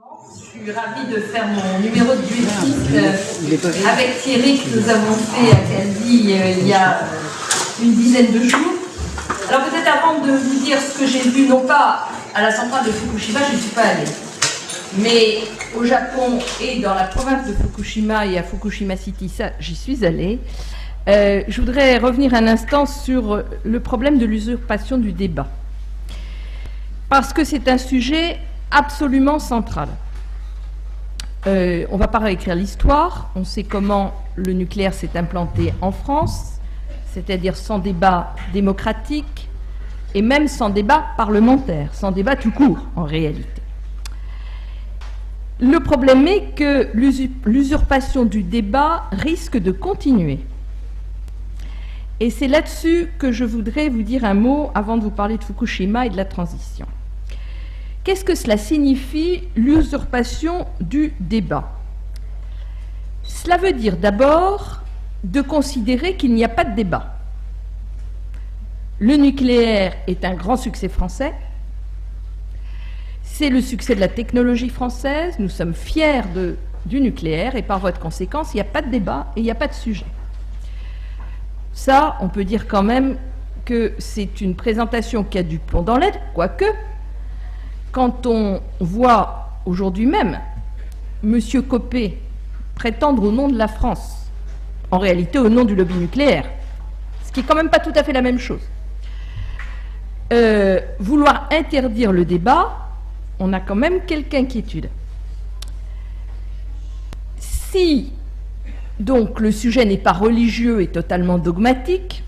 Je suis ravie de faire mon numéro de duettiste avec Thierry que nous avons fait à Calvi il y a une dizaine de jours. Alors peut-être avant de vous dire ce que j'ai vu, non pas à la centrale de Fukushima, je ne suis pas allée, mais au Japon et dans la province de Fukushima et à Fukushima City, ça j'y suis allée. Je voudrais revenir un instant sur le problème de l'usurpation du débat, parce que c'est un sujet absolument central. On ne va pas réécrire l'histoire, on sait comment le nucléaire s'est implanté en France, c'est-à-dire sans débat démocratique et même sans débat parlementaire, sans débat tout court en réalité. Le problème est que l'usurpation du débat risque de continuer. Et c'est là-dessus que je voudrais vous dire un mot avant de vous parler de Fukushima et de la transition. Qu'est-ce que cela signifie, l'usurpation du débat? Cela veut dire d'abord de considérer qu'il n'y a pas de débat. Le nucléaire est un grand succès français. C'est le succès de la technologie française. Nous sommes fiers du nucléaire et par voie de conséquence, il n'y a pas de débat et il n'y a pas de sujet. Ça, on peut dire quand même que c'est une présentation qui a du plomb dans l'aile, quoique, quand on voit aujourd'hui même M. Copé prétendre au nom de la France, en réalité au nom du lobby nucléaire, ce qui n'est quand même pas tout à fait la même chose, vouloir interdire le débat, on a quand même quelques inquiétudes. Si donc le sujet n'est pas religieux et totalement dogmatique,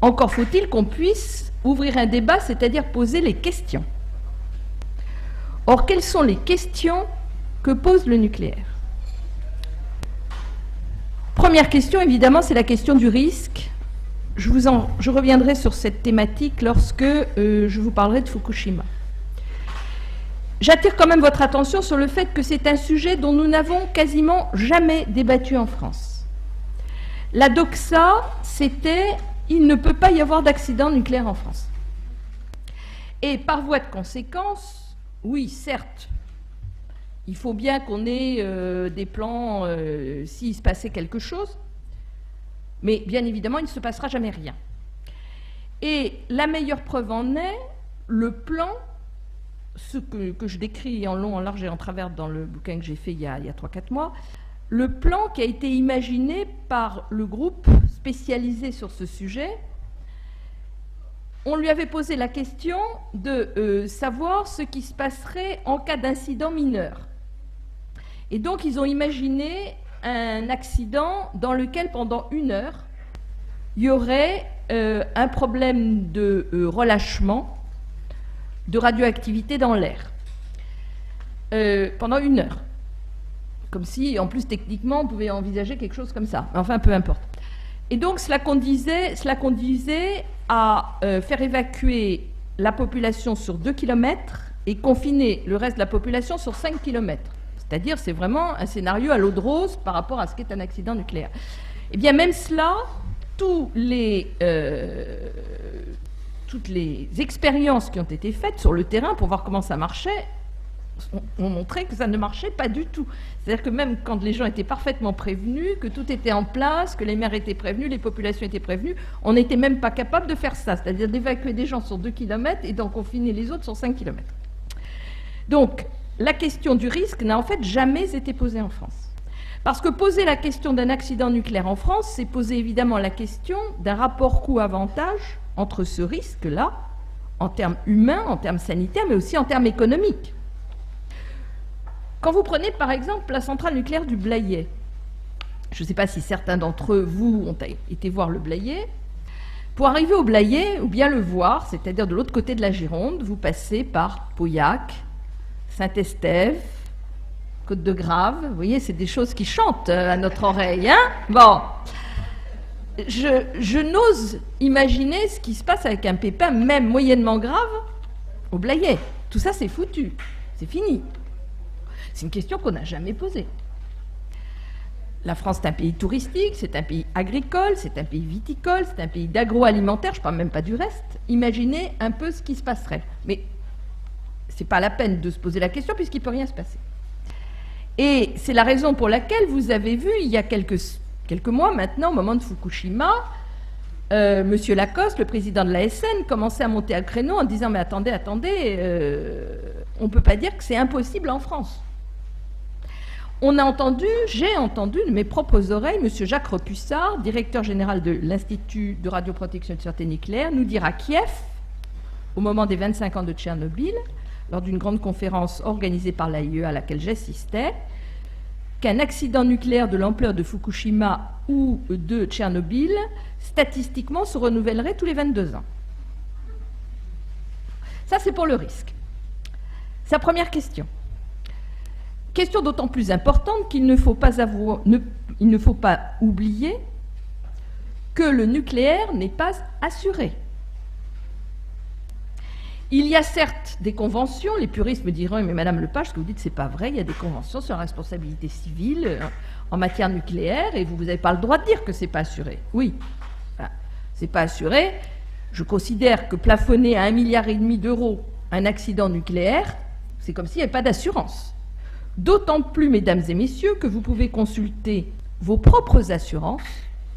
encore faut-il qu'on puisse ouvrir un débat, c'est-à-dire poser les questions. Or, quelles sont les questions que pose le nucléaire? Première question, évidemment, c'est la question du risque. Je reviendrai sur cette thématique lorsque je vous parlerai de Fukushima. J'attire quand même votre attention sur le fait que c'est un sujet dont nous n'avons quasiment jamais débattu en France. La doxa, c'était « il ne peut pas y avoir d'accident nucléaire en France ». Et par voie de conséquence, oui, certes, il faut bien qu'on ait des plans s'il se passait quelque chose, mais bien évidemment, il ne se passera jamais rien. Et la meilleure preuve en est le plan, ce que je décris en long, en large et en travers dans le bouquin que j'ai fait il y a 3-4 mois, le plan qui a été imaginé par le groupe spécialisé sur ce sujet. On lui avait posé la question de savoir ce qui se passerait en cas d'incident mineur. Et donc, ils ont imaginé un accident dans lequel, pendant 1 heure, il y aurait un problème de relâchement de radioactivité dans l'air. Pendant 1 heure. Comme si, en plus, techniquement, on pouvait envisager quelque chose comme ça. Enfin, peu importe. Et donc, cela conduisait à faire évacuer la population sur 2 km et confiner le reste de la population sur 5 km. C'est-à-dire, c'est vraiment un scénario à l'eau de rose par rapport à ce qu'est un accident nucléaire. Eh bien, même cela, toutes les expériences qui ont été faites sur le terrain pour voir comment ça marchait ont montré que ça ne marchait pas du tout. C'est-à-dire que même quand les gens étaient parfaitement prévenus, que tout était en place, que les maires étaient prévenus, les populations étaient prévenues, on n'était même pas capable de faire ça, c'est-à-dire d'évacuer des gens sur 2 km et d'en confiner les autres sur 5 km. Donc, la question du risque n'a en fait jamais été posée en France. Parce que poser la question d'un accident nucléaire en France, c'est poser évidemment la question d'un rapport coût-avantage entre ce risque-là, en termes humains, en termes sanitaires, mais aussi en termes économiques. Quand vous prenez par exemple la centrale nucléaire du Blayais, je ne sais pas si certains d'entre vous ont été voir le Blayais, pour arriver au Blayais ou bien le voir, c'est-à-dire de l'autre côté de la Gironde, vous passez par Pauillac, Saint-Estève, Côte-de-Grave, vous voyez, c'est des choses qui chantent à notre oreille, hein? Bon, je n'ose imaginer ce qui se passe avec un pépin, même moyennement grave, au Blayais. Tout ça, c'est foutu, c'est fini. C'est une question qu'on n'a jamais posée. La France, c'est un pays touristique, c'est un pays agricole, c'est un pays viticole, c'est un pays d'agroalimentaire, je ne parle même pas du reste. Imaginez un peu ce qui se passerait. Mais c'est pas la peine de se poser la question puisqu'il ne peut rien se passer. Et c'est la raison pour laquelle vous avez vu, il y a quelques mois maintenant, au moment de Fukushima, M. Lacoste, le président de la SN, commençait à monter à créneau en disant « Mais attendez, on ne peut pas dire que c'est impossible en France. » J'ai entendu de mes propres oreilles M. Jacques Repussard, directeur général de l'Institut de radioprotection et de sûreté nucléaire, nous dire à Kiev, au moment des 25 ans de Tchernobyl, lors d'une grande conférence organisée par l'AIE à laquelle j'assistais, qu'un accident nucléaire de l'ampleur de Fukushima ou de Tchernobyl, statistiquement, se renouvellerait tous les 22 ans. Ça, c'est pour le risque. Sa première question. Question d'autant plus importante qu'il ne faut pas oublier que le nucléaire n'est pas assuré. Il y a certes des conventions, les puristes me diront « Mais Madame Lepage, ce que vous dites, c'est pas vrai, il y a des conventions sur la responsabilité civile en matière nucléaire et vous n'avez pas le droit de dire que c'est pas assuré. » Oui, enfin, c'est pas assuré. Je considère que plafonner à 1,5 milliard d'euros un accident nucléaire, c'est comme s'il n'y avait pas d'assurance. D'autant plus, mesdames et messieurs, que vous pouvez consulter vos propres assurances,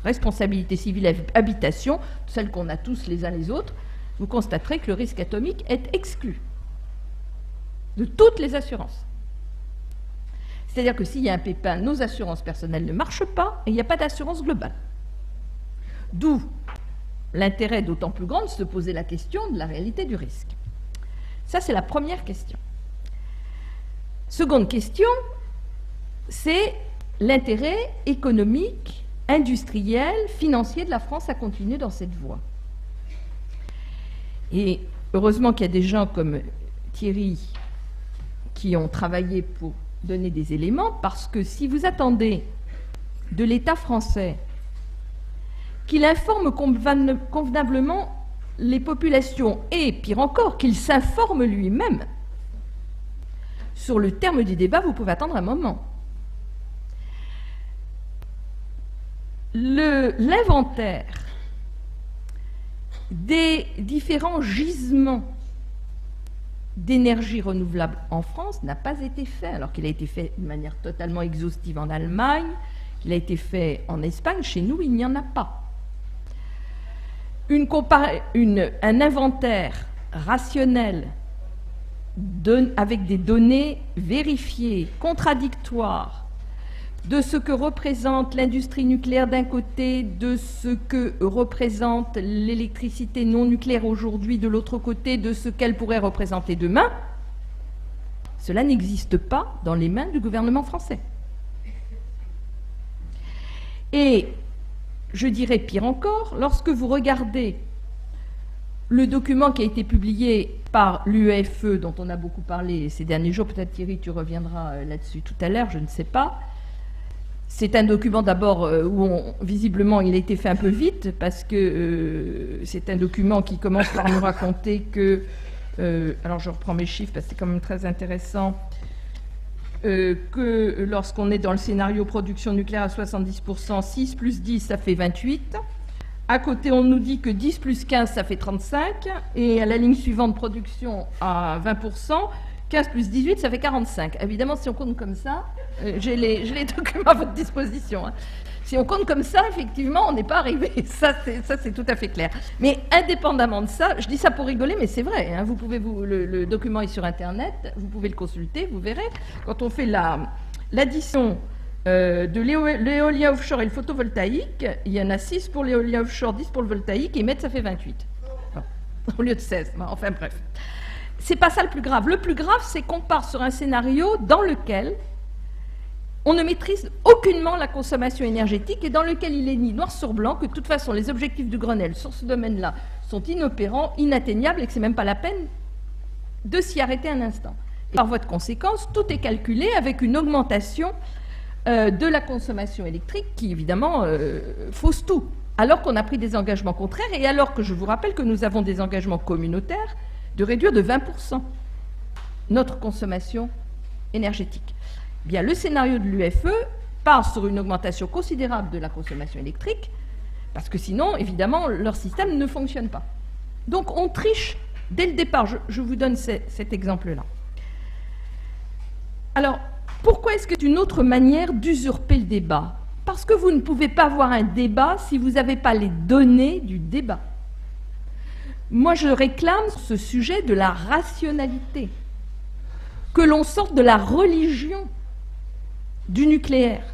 responsabilité civile et habitation, celles qu'on a tous les uns les autres, vous constaterez que le risque atomique est exclu de toutes les assurances. C'est-à-dire que s'il y a un pépin, nos assurances personnelles ne marchent pas et il n'y a pas d'assurance globale. D'où l'intérêt d'autant plus grand de se poser la question de la réalité du risque. Ça, c'est la première question. Seconde question, c'est l'intérêt économique, industriel, financier de la France à continuer dans cette voie. Et heureusement qu'il y a des gens comme Thierry qui ont travaillé pour donner des éléments, parce que si vous attendez de l'État français qu'il informe convenablement les populations, et pire encore, qu'il s'informe lui-même sur le terme du débat, vous pouvez attendre un moment. L'inventaire des différents gisements d'énergie renouvelable en France n'a pas été fait, alors qu'il a été fait de manière totalement exhaustive en Allemagne, qu'il a été fait en Espagne. Chez nous, il n'y en a pas. Un inventaire rationnel avec des données vérifiées, contradictoires, de ce que représente l'industrie nucléaire d'un côté, de ce que représente l'électricité non nucléaire aujourd'hui de l'autre côté, de ce qu'elle pourrait représenter demain, cela n'existe pas dans les mains du gouvernement français. Et je dirais pire encore, lorsque vous regardez le document qui a été publié par l'UEFE, dont on a beaucoup parlé ces derniers jours, peut-être Thierry, tu reviendras là-dessus tout à l'heure, je ne sais pas. C'est un document d'abord où visiblement il a été fait un peu vite, parce que c'est un document qui commence par nous raconter que, alors je reprends mes chiffres parce que c'est quand même très intéressant, que lorsqu'on est dans le scénario production nucléaire à 70%, 6 plus 10 ça fait 28. À côté, on nous dit que 10 plus 15, ça fait 35. Et à la ligne suivante, production à 20%, 15 plus 18, ça fait 45. Évidemment, si on compte comme ça, j'ai les documents à votre disposition. Hein. Si on compte comme ça, effectivement, on n'est pas arrivé. Ça, c'est tout à fait clair. Mais indépendamment de ça, je dis ça pour rigoler, mais c'est vrai. Hein, vous pouvez le document est sur Internet, vous pouvez le consulter, vous verrez. Quand on fait l'addition de l'éolien offshore et le photovoltaïque, il y en a 6 pour l'éolien offshore, 10 pour le voltaïque, et mettre ça fait 28. Bon, au lieu de 16. Bon, enfin bref. C'est pas ça le plus grave. Le plus grave, c'est qu'on part sur un scénario dans lequel on ne maîtrise aucunement la consommation énergétique et dans lequel il est mis noir sur blanc que de toute façon les objectifs du Grenelle sur ce domaine-là sont inopérants, inatteignables et que c'est même pas la peine de s'y arrêter un instant. Et par voie de conséquence, tout est calculé avec une augmentation de la consommation électrique qui, évidemment, fausse tout, alors qu'on a pris des engagements contraires et alors que je vous rappelle que nous avons des engagements communautaires de réduire de 20% notre consommation énergétique. Bien, le scénario de l'UEFE part sur une augmentation considérable de la consommation électrique, parce que sinon, évidemment, leur système ne fonctionne pas. Donc, on triche Dès le départ, je vous donne cet exemple-là. Alors, pourquoi est-ce que c'est une autre manière d'usurper le débat? Parce que vous ne pouvez pas avoir un débat si vous n'avez pas les données du débat. Moi, je réclame ce sujet de la rationalité, que l'on sorte de la religion du nucléaire.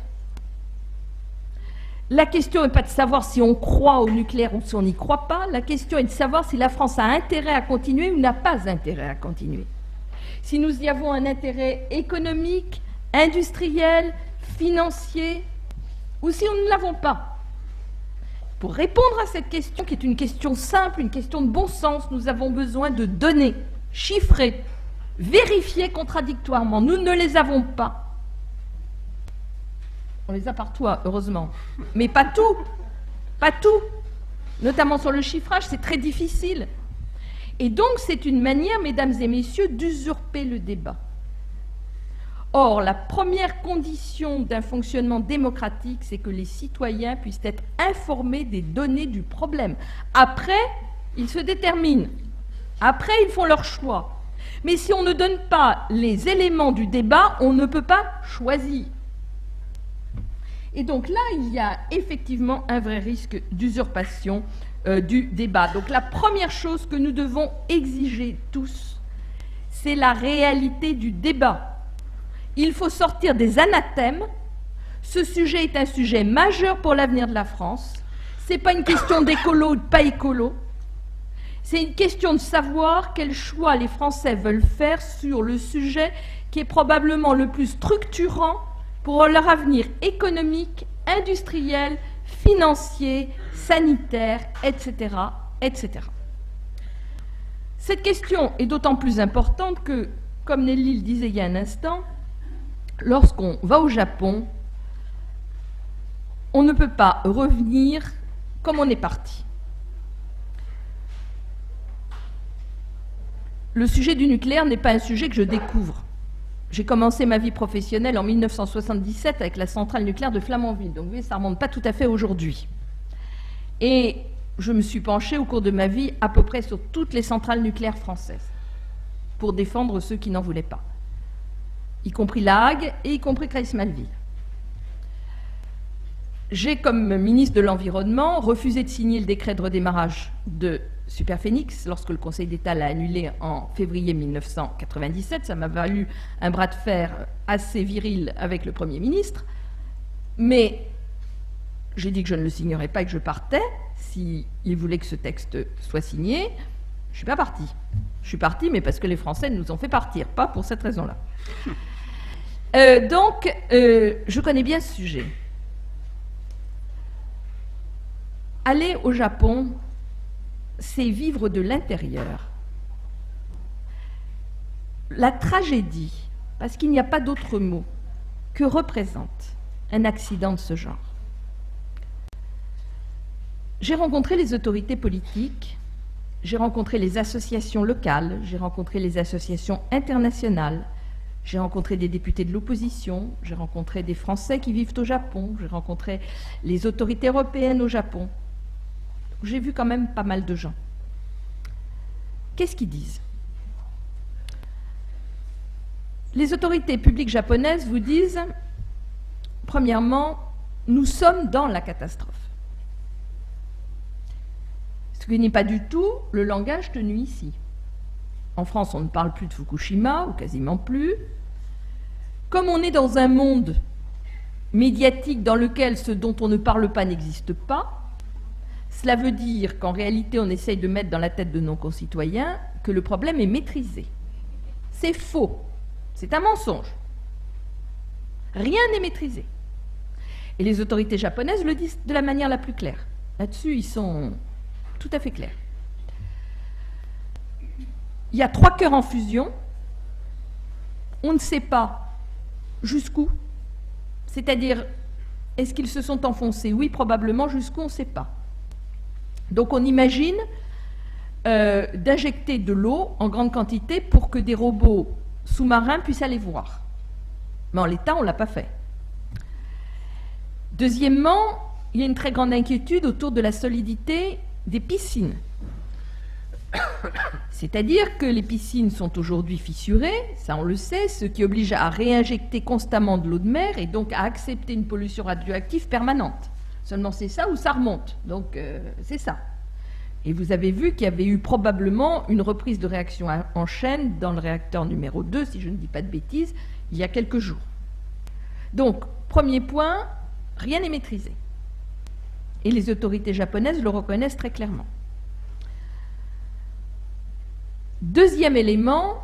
La question n'est pas de savoir si on croit au nucléaire ou si on n'y croit pas, la question est de savoir si la France a intérêt à continuer ou n'a pas intérêt à continuer. Si nous y avons un intérêt économique, industriel, financier, ou si nous ne l'avons pas. Pour répondre à cette question, qui est une question simple, une question de bon sens, nous avons besoin de données chiffrées, vérifiées contradictoirement. Nous ne les avons pas. On les a partout, heureusement. Mais pas tout. Pas tout. Notamment sur le chiffrage, c'est très difficile. Et donc, c'est une manière, mesdames et messieurs, d'usurper le débat. Or, la première condition d'un fonctionnement démocratique, c'est que les citoyens puissent être informés des données du problème. Après, ils se déterminent. Après, ils font leur choix. Mais si on ne donne pas les éléments du débat, on ne peut pas choisir. Et donc là, il y a effectivement un vrai risque d'usurpation du débat. Donc la première chose que nous devons exiger tous, c'est la réalité du débat. Il faut sortir des anathèmes. Ce sujet est un sujet majeur pour l'avenir de la France. Ce n'est pas une question d'écolo ou de pas écolo. C'est une question de savoir quel choix les Français veulent faire sur le sujet qui est probablement le plus structurant pour leur avenir économique, industriel, financier, sanitaire, etc., etc. Cette question est d'autant plus importante que, comme Nelly le disait il y a un instant, lorsqu'on va au Japon, on ne peut pas revenir comme on est parti. Le sujet du nucléaire n'est pas un sujet que je découvre. J'ai commencé ma vie professionnelle en 1977 avec la centrale nucléaire de Flamanville. Donc, vous voyez, ça ne remonte pas tout à fait aujourd'hui. Et je me suis penchée au cours de ma vie à peu près sur toutes les centrales nucléaires françaises pour défendre ceux qui n'en voulaient pas, y compris La Hague et y compris Creil-Malville. J'ai, comme ministre de l'Environnement, refusé de signer le décret de redémarrage de Superphénix lorsque le Conseil d'État l'a annulé en février 1997. Ça m'a valu un bras de fer assez viril avec le Premier ministre. Mais j'ai dit que je ne le signerais pas et que je partais s'il voulait que ce texte soit signé. Je ne suis pas partie. Je suis partie, mais parce que les Français nous ont fait partir, pas pour cette raison-là. Donc, je connais bien ce sujet. Aller au Japon, c'est vivre de l'intérieur. La tragédie, parce qu'il n'y a pas d'autre mot, que représente un accident de ce genre. J'ai rencontré les autorités politiques, j'ai rencontré les associations locales, j'ai rencontré les associations internationales, j'ai rencontré des députés de l'opposition, j'ai rencontré des Français qui vivent au Japon, j'ai rencontré les autorités européennes au Japon. J'ai vu quand même pas mal de gens. Qu'est-ce qu'ils disent? Les autorités publiques japonaises vous disent, premièrement, nous sommes dans la catastrophe. Ce qui n'est pas du tout le langage tenu ici. En France, on ne parle plus de Fukushima, ou quasiment plus. Comme on est dans un monde médiatique dans lequel ce dont on ne parle pas n'existe pas, cela veut dire qu'en réalité, on essaye de mettre dans la tête de nos concitoyens que le problème est maîtrisé. C'est faux. C'est un mensonge. Rien n'est maîtrisé. Et les autorités japonaises le disent de la manière la plus claire. Là-dessus, ils sont tout à fait clairs. Il y a 3 cœurs en fusion. On ne sait pas jusqu'où. C'est-à-dire, est-ce qu'ils se sont enfoncés? Oui, probablement. Jusqu'où, on ne sait pas. Donc on imagine d'injecter de l'eau en grande quantité pour que des robots sous-marins puissent aller voir. Mais en l'état, on ne l'a pas fait. Deuxièmement, il y a une très grande inquiétude autour de la solidité des piscines. C'est-à-dire que les piscines sont aujourd'hui fissurées, ça on le sait, ce qui oblige à réinjecter constamment de l'eau de mer et donc à accepter une pollution radioactive permanente. Seulement c'est ça ou ça remonte, donc c'est ça. Et vous avez vu qu'il y avait eu probablement une reprise de réaction en chaîne dans le réacteur numéro 2, si je ne dis pas de bêtises, il y a quelques jours. Donc, premier point, rien n'est maîtrisé. Et les autorités japonaises le reconnaissent très clairement. Deuxième élément,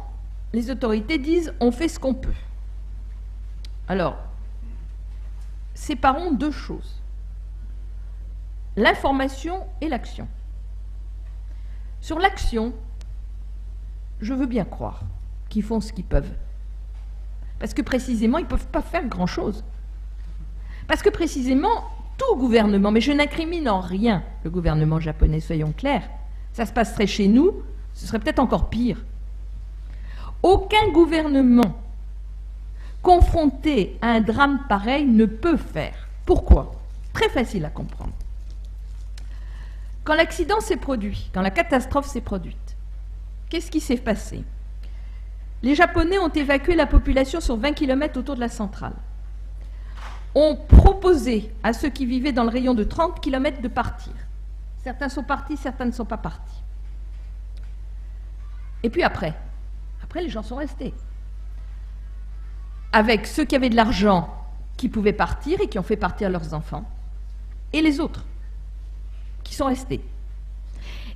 les autorités disent on fait ce qu'on peut. Alors, séparons deux choses. L'information et l'action. Sur l'action, je veux bien croire qu'ils font ce qu'ils peuvent. Parce que précisément, ils ne peuvent pas faire grand-chose. Parce que précisément, tout gouvernement, mais je n'incrimine en rien le gouvernement japonais, soyons clairs, ça se passerait chez nous, ce serait peut-être encore pire. Aucun gouvernement confronté à un drame pareil ne peut faire. Pourquoi? Très facile à comprendre. Quand l'accident s'est produit, quand la catastrophe s'est produite, qu'est-ce qui s'est passé? Les Japonais ont évacué la population sur 20 km autour de la centrale. Ont proposé à ceux qui vivaient dans le rayon de 30 km de partir. Certains sont partis, certains ne sont pas partis. Et puis après, les gens sont restés. Avec ceux qui avaient de l'argent, qui pouvaient partir et qui ont fait partir leurs enfants, et les autres, qui sont restés,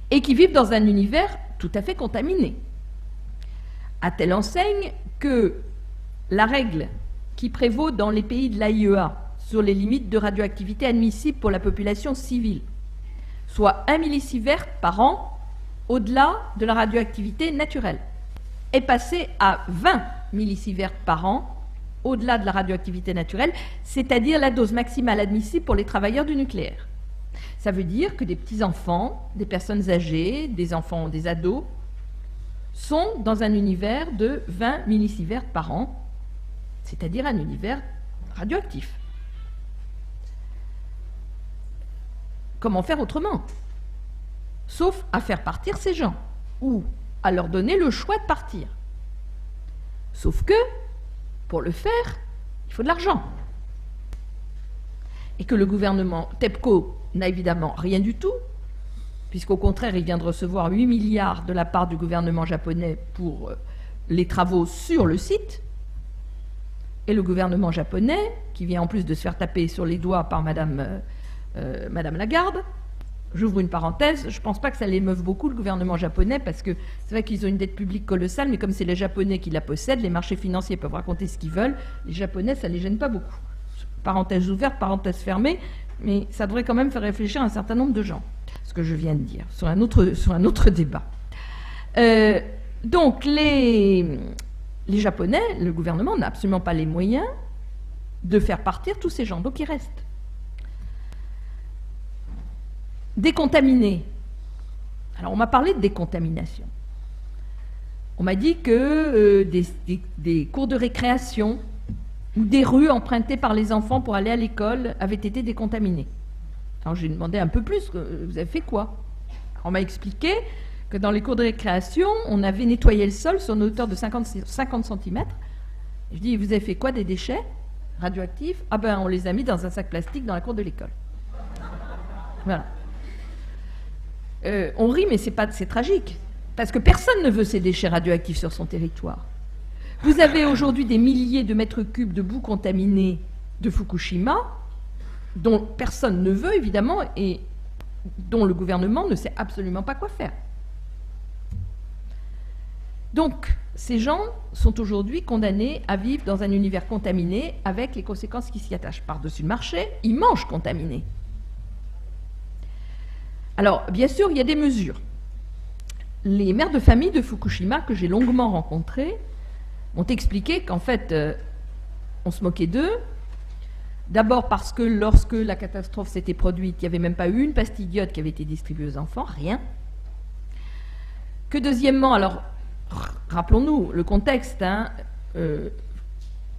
et qui vivent dans un univers tout à fait contaminé. À telle enseigne que la règle qui prévaut dans les pays de l'AIEA sur les limites de radioactivité admissibles pour la population civile, soit 1 millisievert par an au-delà de la radioactivité naturelle, est passée à 20 millisieverts par an au-delà de la radioactivité naturelle, c'est-à-dire la dose maximale admissible pour les travailleurs du nucléaire. Ça veut dire que des petits-enfants, des personnes âgées, des enfants, des ados, sont dans un univers de 20 millisieverts par an, c'est-à-dire un univers radioactif. Comment faire autrement? Sauf à faire partir ces gens, ou à leur donner le choix de partir. Sauf que, pour le faire, il faut de l'argent. Et que le gouvernement TEPCO n'a évidemment rien du tout, puisqu'au contraire, il vient de recevoir 8 milliards de la part du gouvernement japonais pour les travaux sur le site. Et le gouvernement japonais, qui vient en plus de se faire taper sur les doigts par Madame Lagarde, j'ouvre une parenthèse, je ne pense pas que ça l'émeuve beaucoup le gouvernement japonais, parce que c'est vrai qu'ils ont une dette publique colossale, mais comme c'est les Japonais qui la possèdent, les marchés financiers peuvent raconter ce qu'ils veulent, les Japonais, ça ne les gêne pas beaucoup. Parenthèse ouverte, parenthèse fermée, mais ça devrait quand même faire réfléchir un certain nombre de gens, ce que je viens de dire, sur un autre débat. Donc, les Japonais, le gouvernement n'a absolument pas les moyens de faire partir tous ces gens, donc ils restent. Décontaminés. Alors, on m'a parlé de décontamination. On m'a dit que des cours de récréation ou des rues empruntées par les enfants pour aller à l'école avaient été décontaminées. Alors, j'ai demandé un peu plus, vous avez fait quoi? Alors, on m'a expliqué que dans les cours de récréation, on avait nettoyé le sol sur une hauteur de 50 cm. Je dis, vous avez fait quoi des déchets radioactifs? Ah ben, on les a mis dans un sac plastique dans la cour de l'école. Voilà. On rit, mais c'est tragique. Parce que personne ne veut ces déchets radioactifs sur son territoire. Vous avez aujourd'hui des milliers de mètres cubes de boue contaminée de Fukushima, dont personne ne veut, évidemment, et dont le gouvernement ne sait absolument pas quoi faire. Donc, ces gens sont aujourd'hui condamnés à vivre dans un univers contaminé avec les conséquences qui s'y attachent. Par-dessus le marché, ils mangent contaminé. Alors, bien sûr, il y a des mesures. Les mères de famille de Fukushima, que j'ai longuement rencontrées, m'ont expliqué qu'en fait, on se moquait d'eux. D'abord parce que lorsque la catastrophe s'était produite, il n'y avait même pas eu une pastille d'iode qui avait été distribuée aux enfants, rien. Que deuxièmement, alors, rappelons-nous le contexte,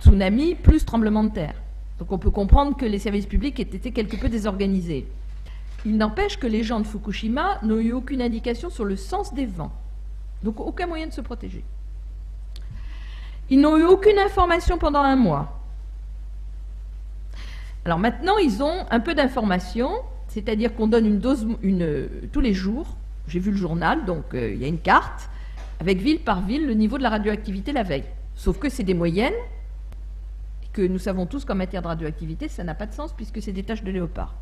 tsunami plus tremblement de terre. Donc on peut comprendre que les services publics aient été quelque peu désorganisés. Il n'empêche que les gens de Fukushima n'ont eu aucune indication sur le sens des vents. Donc aucun moyen de se protéger. Ils n'ont eu aucune information pendant un mois. Alors maintenant, ils ont un peu d'informations, c'est-à-dire qu'on donne une dose tous les jours. J'ai vu le journal, donc il y a une carte, avec ville par ville, le niveau de la radioactivité la veille. Sauf que c'est des moyennes, et que nous savons tous qu'en matière de radioactivité, ça n'a pas de sens, puisque c'est des taches de léopard.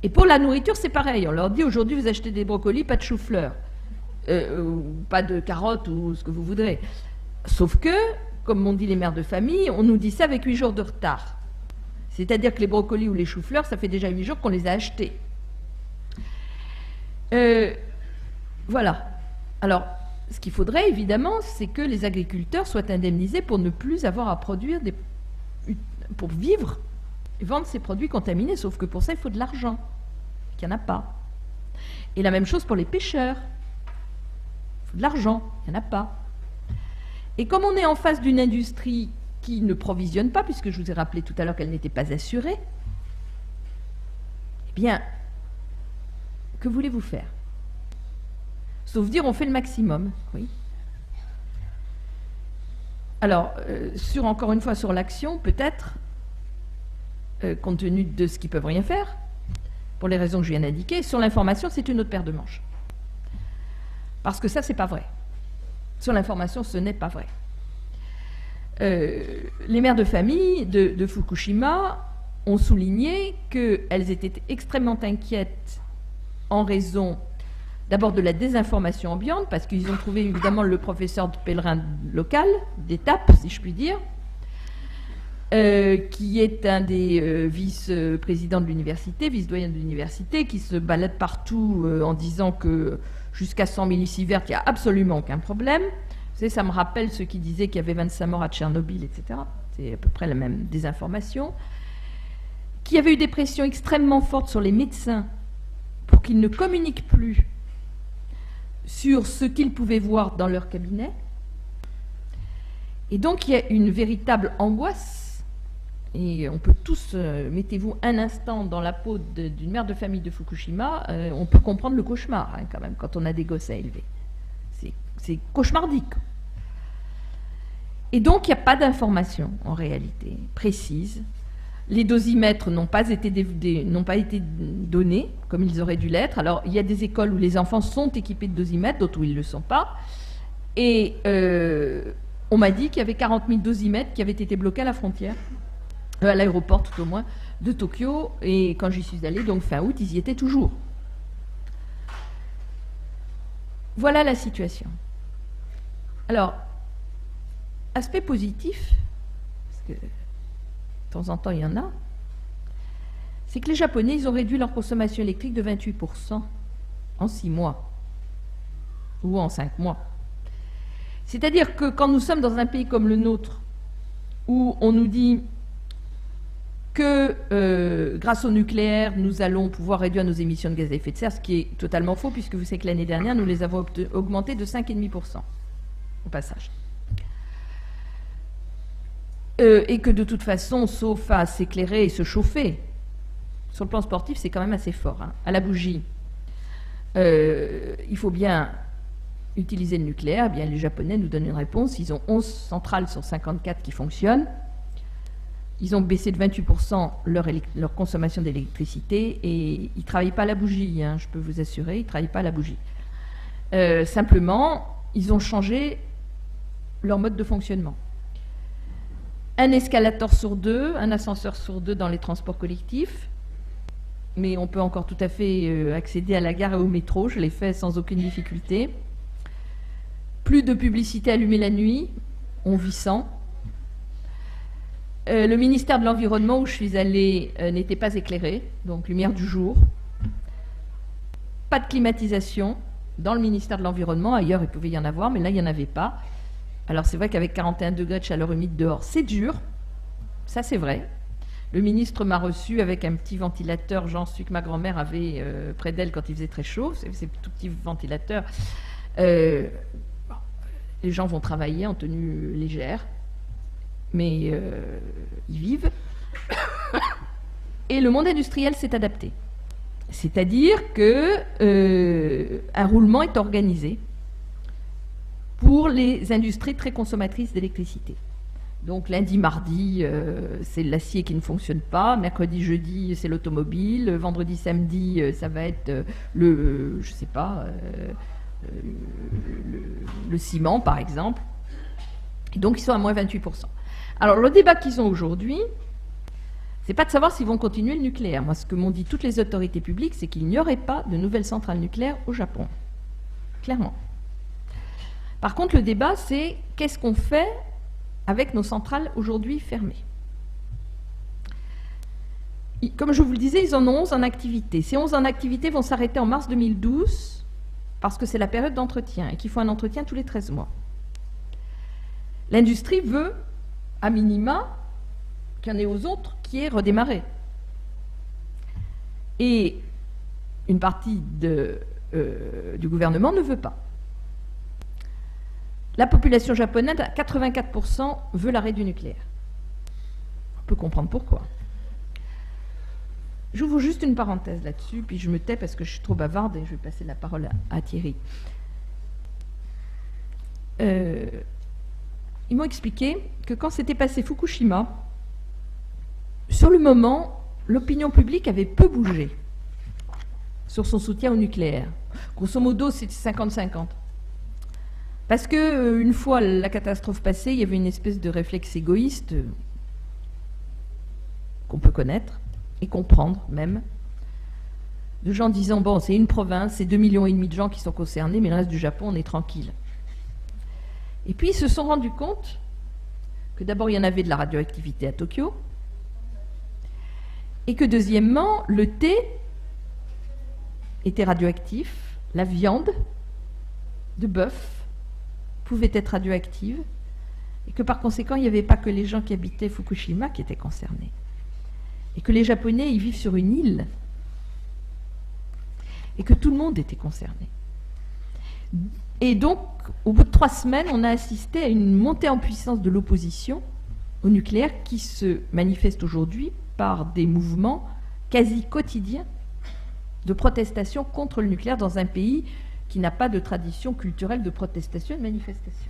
Et pour la nourriture, c'est pareil. On leur dit, aujourd'hui, vous achetez des brocolis, pas de chou-fleur, ou pas de carottes, ou ce que vous voudrez. Sauf que, comme m'ont dit les mères de famille, on nous dit ça avec 8 jours de retard. C'est-à-dire que les brocolis ou les choux-fleurs, ça fait déjà 8 jours qu'on les a achetés. Voilà. Alors, ce qu'il faudrait, évidemment, c'est que les agriculteurs soient indemnisés pour ne plus avoir à produire pour vivre et vendre ces produits contaminés. Sauf que pour ça, il faut de l'argent, qu'il n'y en a pas. Et la même chose pour les pêcheurs. Il faut de l'argent, il n'y en a pas. Et comme on est en face d'une industrie qui ne provisionne pas, puisque je vous ai rappelé tout à l'heure qu'elle n'était pas assurée, eh bien, que voulez-vous faire? Sauf dire, on fait le maximum, oui. Alors, encore une fois, sur l'action, peut-être, compte tenu de ce qu'ils peuvent rien faire, pour les raisons que je viens d'indiquer, sur l'information, c'est une autre paire de manches. Parce que ça, c'est pas vrai. Sur l'information, ce n'est pas vrai. Les mères de famille de Fukushima ont souligné qu'elles étaient extrêmement inquiètes en raison d'abord de la désinformation ambiante, parce qu'ils ont trouvé évidemment le professeur de pèlerin local, d'étape, si je puis dire, qui est un des vice-présidents de l'université, vice-doyen de l'université, qui se balade partout en disant que jusqu'à 100 millisieverts, il n'y a absolument aucun problème. Vous savez, ça me rappelle ceux qui disaient qu'il y avait 25 morts à Tchernobyl, etc. C'est à peu près la même désinformation. Qu'il y avait eu des pressions extrêmement fortes sur les médecins pour qu'ils ne communiquent plus sur ce qu'ils pouvaient voir dans leur cabinet. Et donc, il y a une véritable angoisse. Et on peut tous, mettez-vous un instant dans la peau d'une mère de famille de Fukushima, on peut comprendre le cauchemar, hein, quand même, quand on a des gosses à élever. C'est cauchemardique. Et donc, il n'y a pas d'information, en réalité, précise. Les dosimètres n'ont pas été donnés, comme ils auraient dû l'être. Alors, il y a des écoles où les enfants sont équipés de dosimètres, d'autres où ils ne le sont pas. Et on m'a dit qu'il y avait 40 000 dosimètres qui avaient été bloqués à la frontière, à l'aéroport tout au moins, de Tokyo. Et quand j'y suis allée, donc fin août, ils y étaient toujours. Voilà la situation. Alors, aspect positif, parce que de temps en temps il y en a, c'est que les Japonais, ils ont réduit leur consommation électrique de 28% en 6 mois, ou en 5 mois. C'est-à-dire que quand nous sommes dans un pays comme le nôtre, où on nous dit que grâce au nucléaire, nous allons pouvoir réduire nos émissions de gaz à effet de serre, ce qui est totalement faux, puisque vous savez que l'année dernière, nous les avons augmentées de 5,5% au passage. Et que de toute façon, sauf à s'éclairer et se chauffer, sur le plan sportif, c'est quand même assez fort. Hein. À la bougie, il faut bien utiliser le nucléaire. Eh bien, les Japonais nous donnent une réponse. Ils ont 11 centrales sur 54 qui fonctionnent. Ils ont baissé de 28% leur consommation d'électricité et ils ne travaillent pas à la bougie, hein, je peux vous assurer, ils ne travaillent pas à la bougie. Simplement, ils ont changé leur mode de fonctionnement. Un escalator sur 2, un ascenseur sur 2 dans les transports collectifs, mais on peut encore tout à fait accéder à la gare et au métro, je l'ai fait sans aucune difficulté. Plus de publicité allumée la nuit, on vit sans. Le ministère de l'Environnement où je suis allée n'était pas éclairé, donc lumière du jour. Pas de climatisation dans le ministère de l'Environnement, ailleurs il pouvait y en avoir, mais là il n'y en avait pas. Alors c'est vrai qu'avec 41 degrés de chaleur humide dehors, c'est dur, ça c'est vrai. Le ministre m'a reçu avec un petit ventilateur, genre celui que ma grand-mère avait près d'elle quand il faisait très chaud, c'est tout petit ventilateur. Les gens vont travailler en tenue légère, mais ils vivent. Et le monde industriel s'est adapté. C'est-à-dire qu'un roulement est organisé pour les industries très consommatrices d'électricité. Donc lundi, mardi, c'est l'acier qui ne fonctionne pas. Mercredi, jeudi, c'est l'automobile. Vendredi, samedi, ça va être le ciment, par exemple. Et donc, ils sont à moins 28%. Alors, le débat qu'ils ont aujourd'hui, c'est pas de savoir s'ils vont continuer le nucléaire. Moi, ce que m'ont dit toutes les autorités publiques, c'est qu'il n'y aurait pas de nouvelles centrales nucléaires au Japon. Clairement. Par contre, le débat, c'est qu'est-ce qu'on fait avec nos centrales aujourd'hui fermées. Comme je vous le disais, ils en ont 11 en activité. Ces 11 en activité vont s'arrêter en mars 2012 parce que c'est la période d'entretien et qu'il faut un entretien tous les 13 mois. L'industrie veut, à minima, qu'il y en ait aux autres qui aient redémarré. Et une partie du gouvernement ne veut pas. La population japonaise, à 84%, veut l'arrêt du nucléaire. On peut comprendre pourquoi. J'ouvre juste une parenthèse là-dessus, puis je me tais parce que je suis trop bavarde et je vais passer la parole à Thierry. Ils m'ont expliqué que quand s'était passé Fukushima, sur le moment, l'opinion publique avait peu bougé sur son soutien au nucléaire. Grosso modo, c'était 50-50. Parce que une fois la catastrophe passée, il y avait une espèce de réflexe égoïste qu'on peut connaître et comprendre même, de gens disant bon, c'est une province, c'est 2,5 millions de gens qui sont concernés, mais le reste du Japon, on est tranquille. Et puis ils se sont rendus compte que d'abord il y en avait de la radioactivité à Tokyo, et que deuxièmement, le thé était radioactif, la viande de bœuf pouvait être radioactive, et que par conséquent, il n'y avait pas que les gens qui habitaient Fukushima qui étaient concernés. Et que les Japonais, ils vivent sur une île, et que tout le monde était concerné. Et donc, au bout de 3 semaines, on a assisté à une montée en puissance de l'opposition au nucléaire qui se manifeste aujourd'hui par des mouvements quasi quotidiens de protestation contre le nucléaire dans un pays qui n'a pas de tradition culturelle de protestation et de manifestation.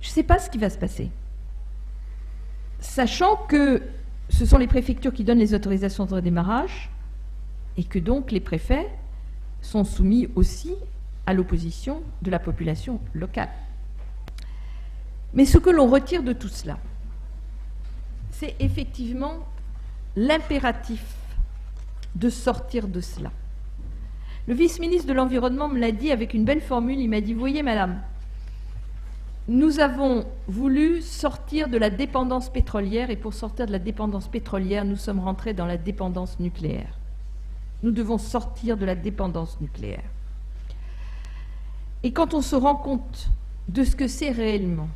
Je ne sais pas ce qui va se passer. Sachant que ce sont les préfectures qui donnent les autorisations de redémarrage et que donc les préfets sont soumis aussi à l'opposition de la population locale. Mais ce que l'on retire de tout cela, c'est effectivement l'impératif de sortir de cela. Le vice-ministre de l'Environnement me l'a dit avec une belle formule, il m'a dit « Voyez madame, nous avons voulu sortir de la dépendance pétrolière et pour sortir de la dépendance pétrolière, nous sommes rentrés dans la dépendance nucléaire. Nous devons sortir de la dépendance nucléaire. » Et quand on se rend compte de ce que c'est réellement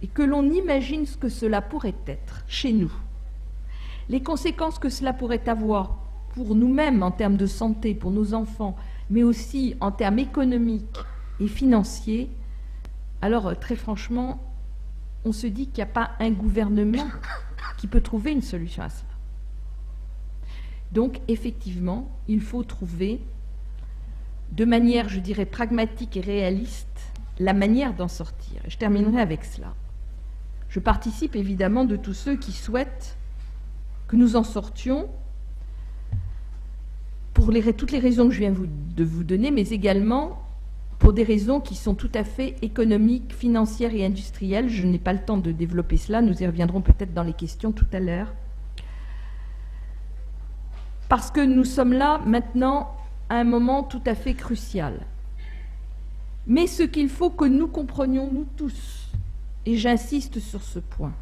et que l'on imagine ce que cela pourrait être chez nous, les conséquences que cela pourrait avoir pour nous-mêmes en termes de santé, pour nos enfants, mais aussi en termes économiques et financiers, alors très franchement, on se dit qu'il n'y a pas un gouvernement qui peut trouver une solution à cela. Donc effectivement, il faut trouver de manière, je dirais, pragmatique et réaliste, la manière d'en sortir. Et je terminerai avec cela. Je participe évidemment de tous ceux qui souhaitent que nous en sortions pour toutes les raisons que je viens de vous donner, mais également pour des raisons qui sont tout à fait économiques, financières et industrielles. Je n'ai pas le temps de développer cela, nous y reviendrons peut-être dans les questions tout à l'heure. Parce que nous sommes là maintenant à un moment tout à fait crucial. Mais ce qu'il faut que nous comprenions, nous tous, et j'insiste sur ce point,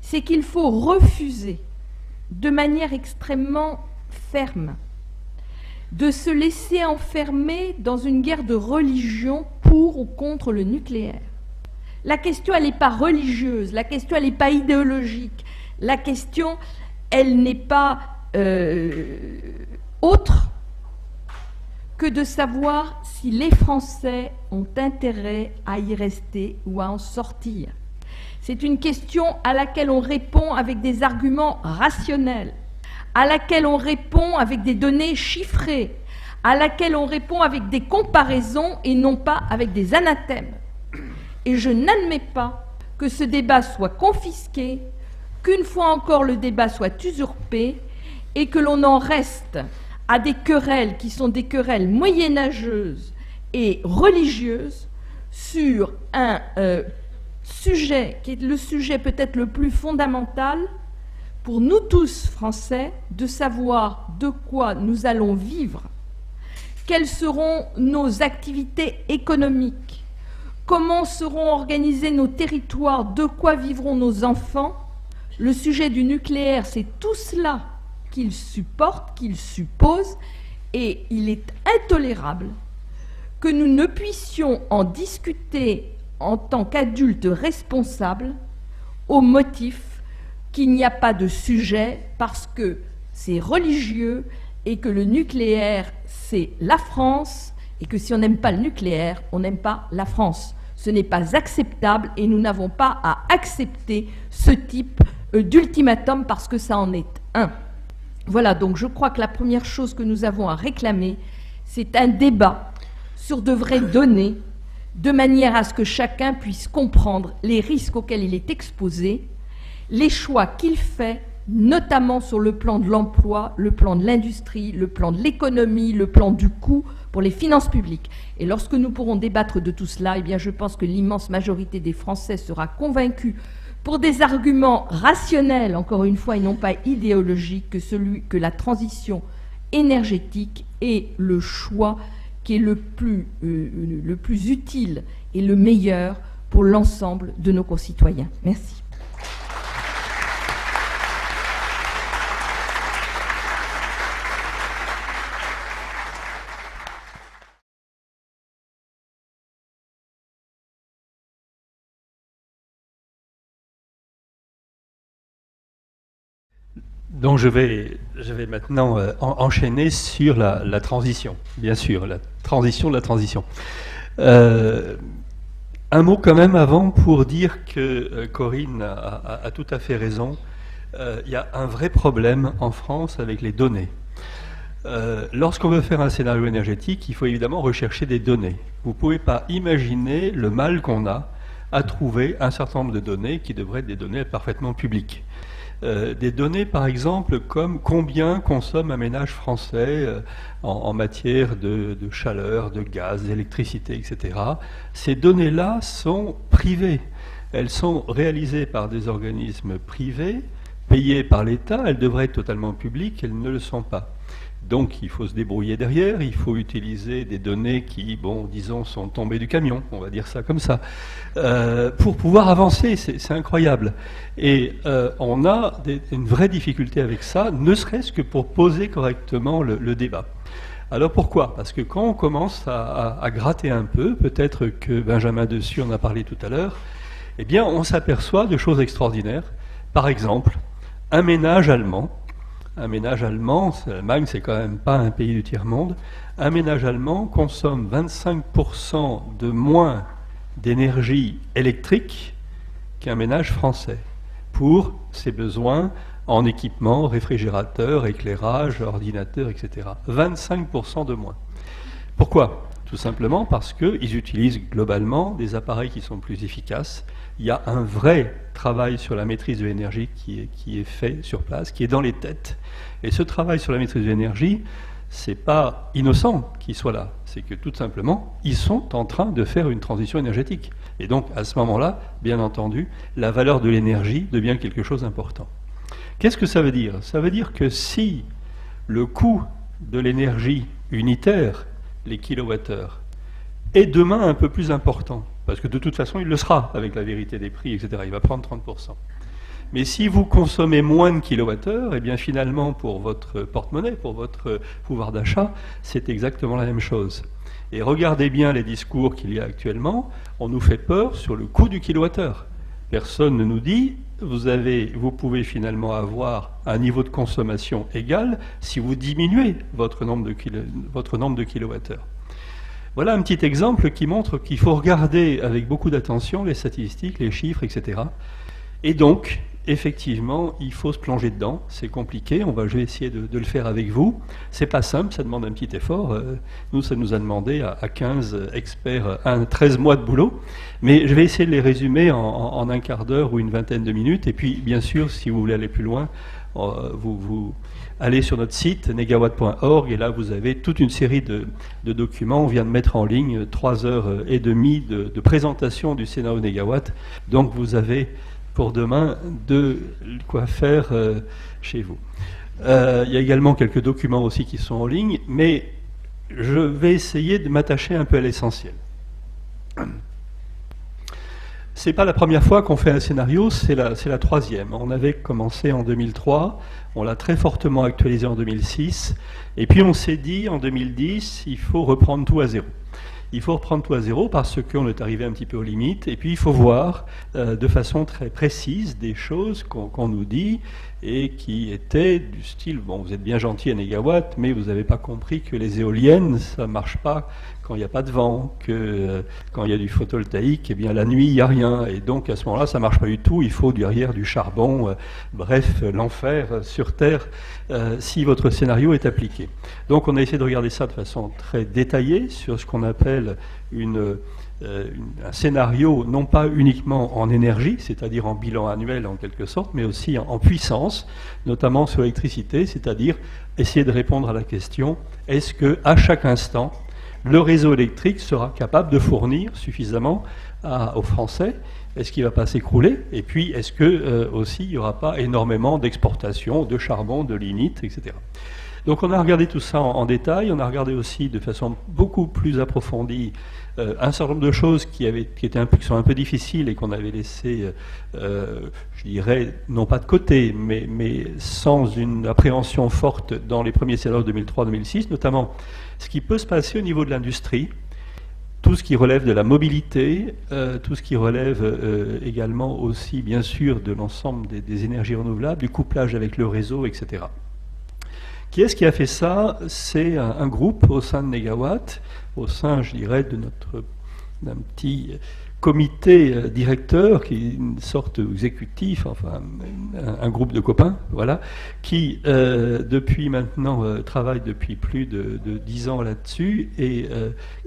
c'est qu'il faut refuser de manière extrêmement ferme de se laisser enfermer dans une guerre de religion pour ou contre le nucléaire. La question, elle n'est pas religieuse, la question, elle n'est pas idéologique, la question, elle n'est pas autre que de savoir si les Français ont intérêt à y rester ou à en sortir. C'est une question à laquelle on répond avec des arguments rationnels, à laquelle on répond avec des données chiffrées, à laquelle on répond avec des comparaisons et non pas avec des anathèmes. Et je n'admets pas que ce débat soit confisqué, qu'une fois encore le débat soit usurpé et que l'on en reste à des querelles qui sont des querelles moyenâgeuses et religieuses sur un sujet qui est le sujet peut-être le plus fondamental pour nous tous Français, de savoir de quoi nous allons vivre, quelles seront nos activités économiques, comment seront organisés nos territoires, de quoi vivront nos enfants. Le sujet du nucléaire, c'est tout cela qu'il supporte, qu'il suppose, et il est intolérable que nous ne puissions en discuter en tant qu'adultes responsables au motif qu'il n'y a pas de sujet parce que c'est religieux et que le nucléaire, c'est la France, et que si on n'aime pas le nucléaire, on n'aime pas la France. Ce n'est pas acceptable et nous n'avons pas à accepter ce type d'ultimatum parce que ça en est un. Voilà, donc je crois que la première chose que nous avons à réclamer, c'est un débat sur de vraies données, de manière à ce que chacun puisse comprendre les risques auxquels il est exposé, les choix qu'il fait, notamment sur le plan de l'emploi, le plan de l'industrie, le plan de l'économie, le plan du coût pour les finances publiques. Et lorsque nous pourrons débattre de tout cela, eh bien je pense que l'immense majorité des Français sera convaincue pour des arguments rationnels, encore une fois, et non pas idéologiques, que la transition énergétique est le choix qui est le plus utile et le meilleur pour l'ensemble de nos concitoyens. Merci. Donc je vais maintenant enchaîner sur la transition, bien sûr, la transition de la transition. Un mot quand même avant pour dire que Corinne a tout à fait raison. Il y a un vrai problème en France avec les données. Lorsqu'on veut faire un scénario énergétique, il faut évidemment rechercher des données. Vous ne pouvez pas imaginer le mal qu'on a à trouver un certain nombre de données qui devraient être des données parfaitement publiques. Des données, par exemple, comme combien consomme un ménage français en matière de chaleur, de gaz, d'électricité, etc. Ces données-là sont privées. Elles sont réalisées par des organismes privés, payés par l'État. Elles devraient être totalement publiques, elles ne le sont pas. Donc il faut se débrouiller derrière, il faut utiliser des données qui, bon, disons, sont tombées du camion, on va dire ça comme ça, pour pouvoir avancer, c'est incroyable. Et on a une vraie difficulté avec ça, ne serait-ce que pour poser correctement le débat. Alors pourquoi? Parce que quand on commence à gratter un peu, peut-être que Benjamin Dessus en a parlé tout à l'heure, eh bien on s'aperçoit de choses extraordinaires. Par exemple, un ménage allemand, l'Allemagne c'est quand même pas un pays du tiers-monde, un ménage allemand consomme 25% de moins d'énergie électrique qu'un ménage français pour ses besoins en équipement, réfrigérateur, éclairage, ordinateur, etc. 25% de moins. Pourquoi? Tout simplement parce qu'ils utilisent globalement des appareils qui sont plus efficaces. Il y a un vrai travail sur la maîtrise de l'énergie qui est fait sur place, qui est dans les têtes. Et ce travail sur la maîtrise de l'énergie, c'est pas innocent qu'il soit là. C'est que tout simplement, ils sont en train de faire une transition énergétique. Et donc, à ce moment-là, bien entendu, la valeur de l'énergie devient quelque chose d'important. Qu'est-ce que ça veut dire? Ça veut dire que si le coût de l'énergie unitaire, les kilowattheures, est demain un peu plus important, parce que de toute façon, il le sera avec la vérité des prix, etc. Il va prendre 30%. Mais si vous consommez moins de kilowattheures, eh bien finalement, pour votre porte-monnaie, pour votre pouvoir d'achat, c'est exactement la même chose. Et regardez bien les discours qu'il y a actuellement, on nous fait peur sur le coût du kilowattheure. Personne ne nous dit, vous pouvez finalement avoir un niveau de consommation égal si vous diminuez votre nombre de kilowattheures. Voilà un petit exemple qui montre qu'il faut regarder avec beaucoup d'attention les statistiques, les chiffres, etc. Et donc, effectivement, il faut se plonger dedans. C'est compliqué. Je vais essayer de le faire avec vous. C'est pas simple, ça demande un petit effort. Nous, ça nous a demandé à 15 experts 13 mois de boulot. Mais je vais essayer de les résumer en un quart d'heure ou une vingtaine de minutes. Et puis, bien sûr, si vous voulez aller plus loin, vous allez sur notre site negawatt.org et là vous avez toute une série de documents. On vient de mettre en ligne 3h30 de présentation du scénario Negawatt. Donc vous avez pour demain de quoi faire chez vous. Il y a également quelques documents aussi qui sont en ligne, mais je vais essayer de m'attacher un peu à l'essentiel. C'est pas la première fois qu'on fait un scénario, c'est la troisième. On avait commencé en 2003, on l'a très fortement actualisé en 2006, et puis on s'est dit en 2010, il faut reprendre tout à zéro. Il faut reprendre tout à zéro parce qu'on est arrivé un petit peu aux limites, et puis il faut voir de façon très précise des choses qu'on nous dit et qui étaient du style, bon, vous êtes bien gentil à Negawatt, mais vous n'avez pas compris que les éoliennes, ça ne marche pas quand il n'y a pas de vent, que quand il y a du photovoltaïque, eh bien la nuit, il n'y a rien, et donc à ce moment-là, ça ne marche pas du tout, il faut derrière du charbon, bref, l'enfer sur Terre, si votre scénario est appliqué. Donc on a essayé de regarder ça de façon très détaillée sur ce qu'on appelle un scénario, non pas uniquement en énergie, c'est-à-dire en bilan annuel en quelque sorte, mais aussi en puissance, notamment sur l'électricité, c'est-à-dire essayer de répondre à la question, est-ce qu'à chaque instant, le réseau électrique sera capable de fournir suffisamment aux Français? Est-ce qu'il ne va pas s'écrouler? Et puis, est-ce que aussi il n'y aura pas énormément d'exportation de charbon, de lignite, etc. Donc on a regardé tout ça en détail, on a regardé aussi de façon beaucoup plus approfondie un certain nombre de choses qui sont un peu difficiles et qu'on avait laissé, je dirais, non pas de côté, mais sans une appréhension forte dans les premiers scénarios 2003-2006, notamment ce qui peut se passer au niveau de l'industrie, tout ce qui relève de la mobilité, tout ce qui relève également aussi, bien sûr, de l'ensemble des énergies renouvelables, du couplage avec le réseau, etc. Qui est-ce qui a fait ça? C'est un groupe au sein de Negawatt, au sein, je dirais, d'un petit comité directeur, qui est une sorte d'exécutif, enfin un groupe de copains, voilà, qui depuis maintenant travaille depuis plus de 10 ans là-dessus et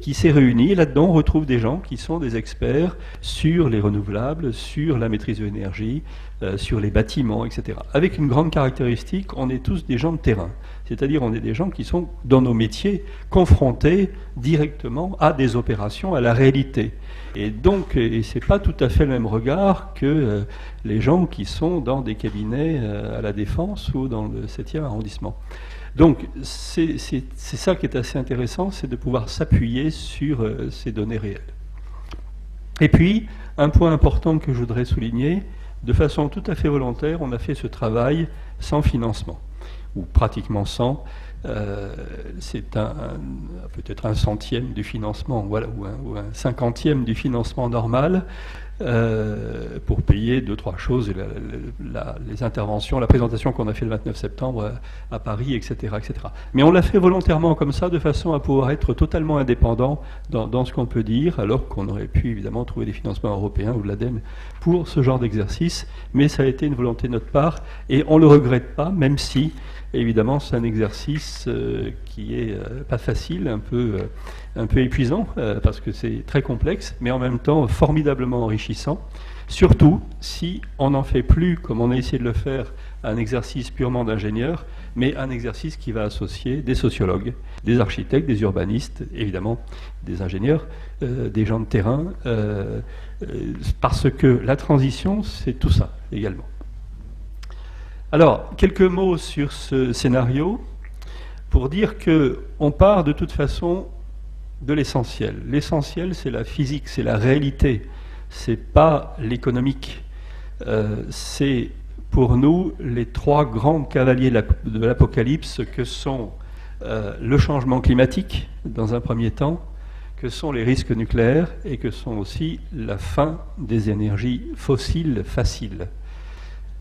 qui s'est réuni. Là-dedans, on retrouve des gens qui sont des experts sur les renouvelables, sur la maîtrise de l'énergie, sur les bâtiments, etc. Avec une grande caractéristique, on est tous des gens de terrain. C'est-à-dire on est des gens qui sont, dans nos métiers, confrontés directement à des opérations, à la réalité. Et donc, ce n'est pas tout à fait le même regard que les gens qui sont dans des cabinets à la Défense ou dans le 7e arrondissement. Donc, c'est ça qui est assez intéressant, c'est de pouvoir s'appuyer sur ces données réelles. Et puis, un point important que je voudrais souligner, de façon tout à fait volontaire, on a fait ce travail sans financement, ou pratiquement sans. C'est peut-être un centième du financement, voilà, ou un cinquantième du financement normal, pour payer 2-3 choses, les interventions, la présentation qu'on a fait le 29 septembre à Paris, etc., etc. Mais on l'a fait volontairement comme ça, de façon à pouvoir être totalement indépendant dans ce qu'on peut dire, alors qu'on aurait pu évidemment trouver des financements européens ou de l'ADEME pour ce genre d'exercice, mais ça a été une volonté de notre part, et on ne le regrette pas, même si, évidemment, c'est un exercice qui est pas facile, un peu épuisant, parce que c'est très complexe, mais en même temps formidablement enrichissant, surtout si on n'en fait plus, comme on a essayé de le faire, un exercice purement d'ingénieur, mais un exercice qui va associer des sociologues, des architectes, des urbanistes, évidemment des ingénieurs, des gens de terrain, parce que la transition, c'est tout ça également. Alors, quelques mots sur ce scénario, pour dire qu'on part de toute façon de l'essentiel. L'essentiel, c'est la physique, c'est la réalité, c'est pas l'économique. C'est pour nous les 3 grands cavaliers de l'apocalypse que sont le changement climatique, dans un premier temps, que sont les risques nucléaires et que sont aussi la fin des énergies fossiles faciles.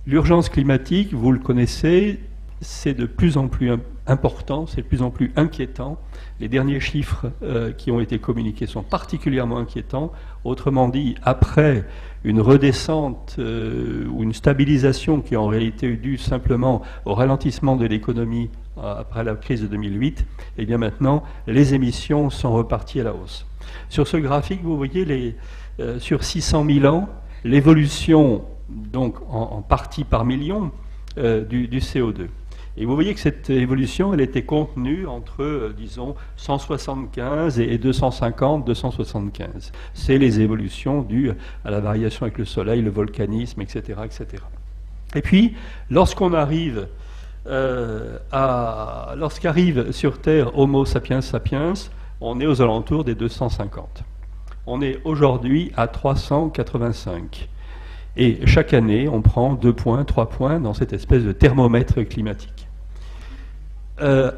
L'urgence climatique, vous le connaissez, c'est de plus en plus important, c'est de plus en plus inquiétant. Les derniers chiffres qui ont été communiqués sont particulièrement inquiétants. Autrement dit, après une redescente ou une stabilisation qui en réalité est due simplement au ralentissement de l'économie après la crise de 2008, et bien maintenant, les émissions sont reparties à la hausse. Sur ce graphique, vous voyez sur 600 000 ans, l'évolution, donc en partie par million, du CO2. Et vous voyez que cette évolution, elle était contenue entre, disons, 175 et 250, 275. C'est les évolutions dues à la variation avec le Soleil, le volcanisme, etc., etc. Et puis, lorsqu'arrive sur Terre Homo sapiens sapiens, on est aux alentours des 250. On est aujourd'hui à 385. Et chaque année, on prend 2 points, 3 points dans cette espèce de thermomètre climatique.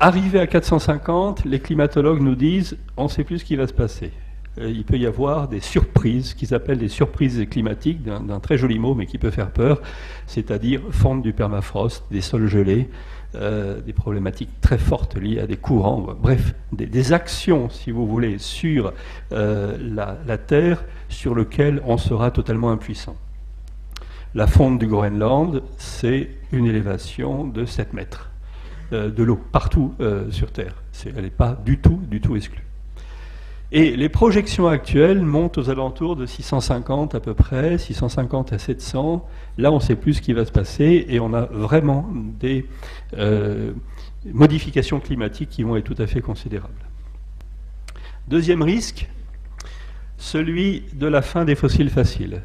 Arrivé à 450, les climatologues nous disent on ne sait plus ce qui va se passer. Il peut y avoir des surprises, qu'ils appellent des surprises climatiques, d'un très joli mot, mais qui peut faire peur, c'est-à-dire fonte du permafrost, des sols gelés, des problématiques très fortes liées à des courants, bref, des actions, si vous voulez, sur la Terre, sur lesquelles on sera totalement impuissant. La fonte du Groenland, c'est une élévation de 7 mètres de l'eau, partout sur Terre. Elle n'est pas du tout exclue. Et les projections actuelles montent aux alentours de 650 à peu près, 650 à 700. Là, on ne sait plus ce qui va se passer et on a vraiment des modifications climatiques qui vont être tout à fait considérables. Deuxième risque, celui de la fin des fossiles faciles.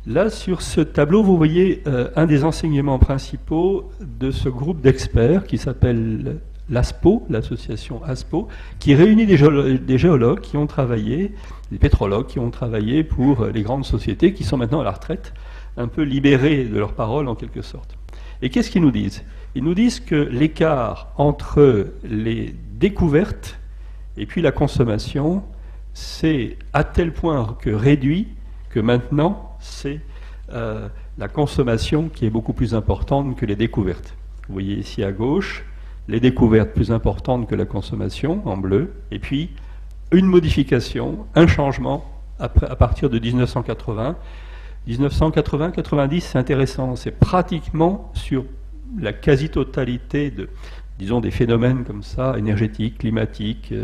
Là, sur ce tableau, vous voyez un des enseignements principaux de ce groupe d'experts qui s'appelle l'ASPO, l'association ASPO, qui réunit des géologues qui ont travaillé, des pétrologues qui ont travaillé pour les grandes sociétés qui sont maintenant à la retraite, un peu libérés de leurs paroles en quelque sorte. Et qu'est-ce qu'ils nous disent? Ils nous disent que l'écart entre les découvertes et puis la consommation, c'est à tel point que réduit que maintenant, c'est la consommation qui est beaucoup plus importante que les découvertes. Vous voyez ici à gauche, les découvertes plus importantes que la consommation, en bleu, et puis une modification, un changement à partir de 1980. 1980-90, c'est intéressant, c'est pratiquement sur la quasi-totalité des phénomènes comme ça, énergétiques, climatiques,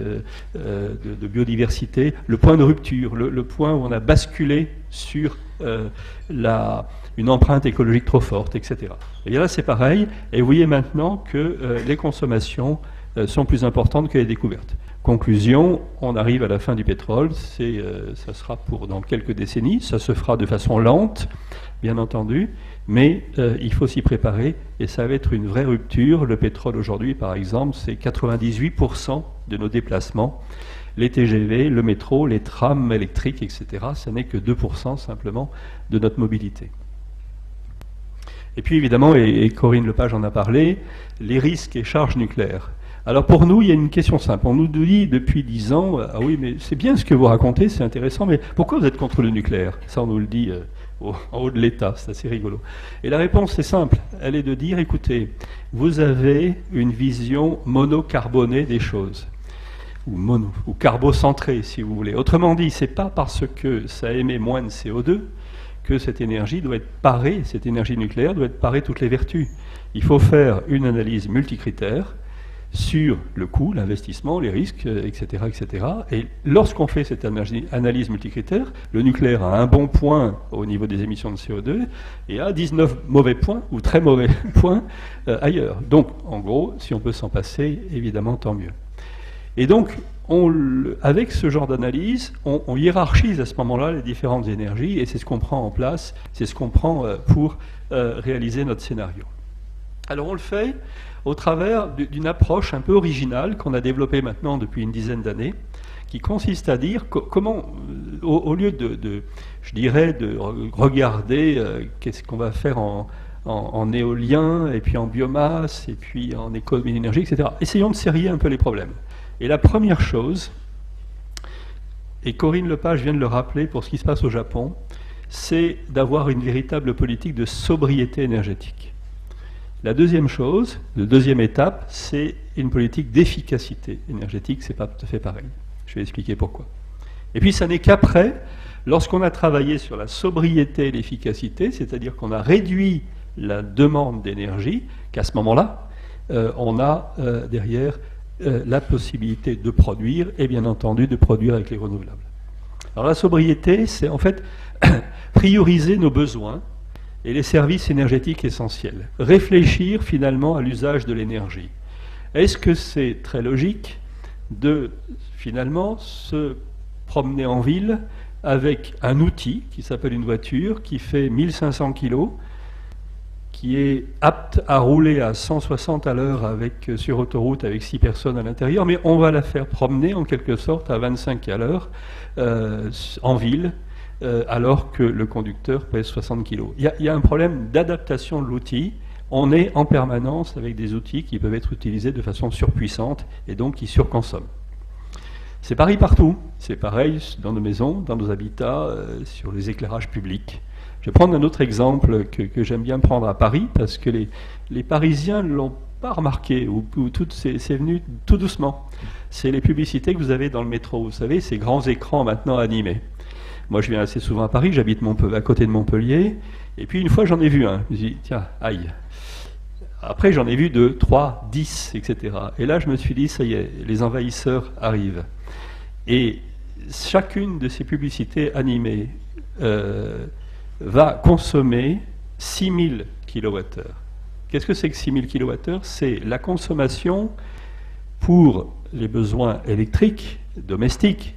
de biodiversité, le point de rupture, le point où on a basculé sur une empreinte écologique trop forte, etc. Et bien là, c'est pareil, et vous voyez maintenant que les consommations sont plus importantes que les découvertes. Conclusion, on arrive à la fin du pétrole, ça sera pour dans quelques décennies, ça se fera de façon lente, bien entendu, mais il faut s'y préparer et ça va être une vraie rupture. Le pétrole aujourd'hui, par exemple, c'est 98% de nos déplacements. Les TGV, le métro, les trams électriques, etc., ça n'est que 2% simplement de notre mobilité. Et puis évidemment, et Corinne Lepage en a parlé, les risques et charges nucléaires. Alors pour nous, il y a une question simple. On nous dit depuis 10 ans, ah oui, mais c'est bien ce que vous racontez, c'est intéressant, mais pourquoi vous êtes contre le nucléaire? Ça, on nous le dit en haut de l'État, c'est assez rigolo. Et la réponse est simple, elle est de dire, écoutez, vous avez une vision monocarbonée des choses, ou carbocentrée, si vous voulez. Autrement dit, c'est pas parce que ça émet moins de CO2 que cette énergie doit être parée, cette énergie nucléaire doit être parée toutes les vertus. Il faut faire une analyse multicritère sur le coût, l'investissement, les risques, etc., etc. Et lorsqu'on fait cette analyse multicritère, le nucléaire a un bon point au niveau des émissions de CO2 et a 19 mauvais points, ou très mauvais points, ailleurs. Donc, en gros, si on peut s'en passer, évidemment, tant mieux. Et donc, avec ce genre d'analyse, on hiérarchise à ce moment-là les différentes énergies, et c'est ce qu'on prend en place, c'est ce qu'on prend pour réaliser notre scénario. Alors on le fait au travers d'une approche un peu originale qu'on a développée maintenant depuis une dizaine d'années, qui consiste à dire comment, au lieu de regarder qu'est-ce qu'on va faire en éolien, et puis en biomasse, et puis en économie d'énergie, etc., essayons de serrer un peu les problèmes. Et la première chose, et Corinne Lepage vient de le rappeler pour ce qui se passe au Japon, c'est d'avoir une véritable politique de sobriété énergétique. La deuxième chose, la deuxième étape, c'est une politique d'efficacité énergétique, c'est pas tout à fait pareil. Je vais expliquer pourquoi. Et puis ça n'est qu'après, lorsqu'on a travaillé sur la sobriété et l'efficacité, c'est-à-dire qu'on a réduit la demande d'énergie, qu'à ce moment-là, on a derrière la possibilité de produire, et bien entendu de produire avec les renouvelables. Alors la sobriété, c'est en fait prioriser nos besoins et les services énergétiques essentiels. Réfléchir finalement à l'usage de l'énergie. Est-ce que c'est très logique de finalement se promener en ville avec un outil qui s'appelle une voiture, qui fait 1500 kg, qui est apte à rouler à 160 à l'heure sur autoroute avec 6 personnes à l'intérieur, mais on va la faire promener en quelque sorte à 25 à l'heure en ville, alors que le conducteur pèse 60 kg. Il y a un problème d'adaptation de l'outil. On est en permanence avec des outils qui peuvent être utilisés de façon surpuissante et donc qui surconsomment. C'est pareil partout, c'est pareil dans nos maisons, dans nos habitats, sur les éclairages publics. Je vais prendre un autre exemple que j'aime bien prendre à Paris, parce que les Parisiens ne l'ont pas remarqué, ou c'est venu tout doucement. C'est les publicités que vous avez dans le métro, vous savez, ces grands écrans maintenant animés. Moi je viens assez souvent à Paris, j'habite à côté de Montpellier, et puis une fois j'en ai vu un, je me suis dit, tiens, aïe. Après j'en ai vu 2, 3, 10, etc. Et là je me suis dit, ça y est, les envahisseurs arrivent. Et chacune de ces publicités animées va consommer 6000 kWh. Qu'est-ce que c'est que 6000 kWh? C'est la consommation pour les besoins électriques, domestiques,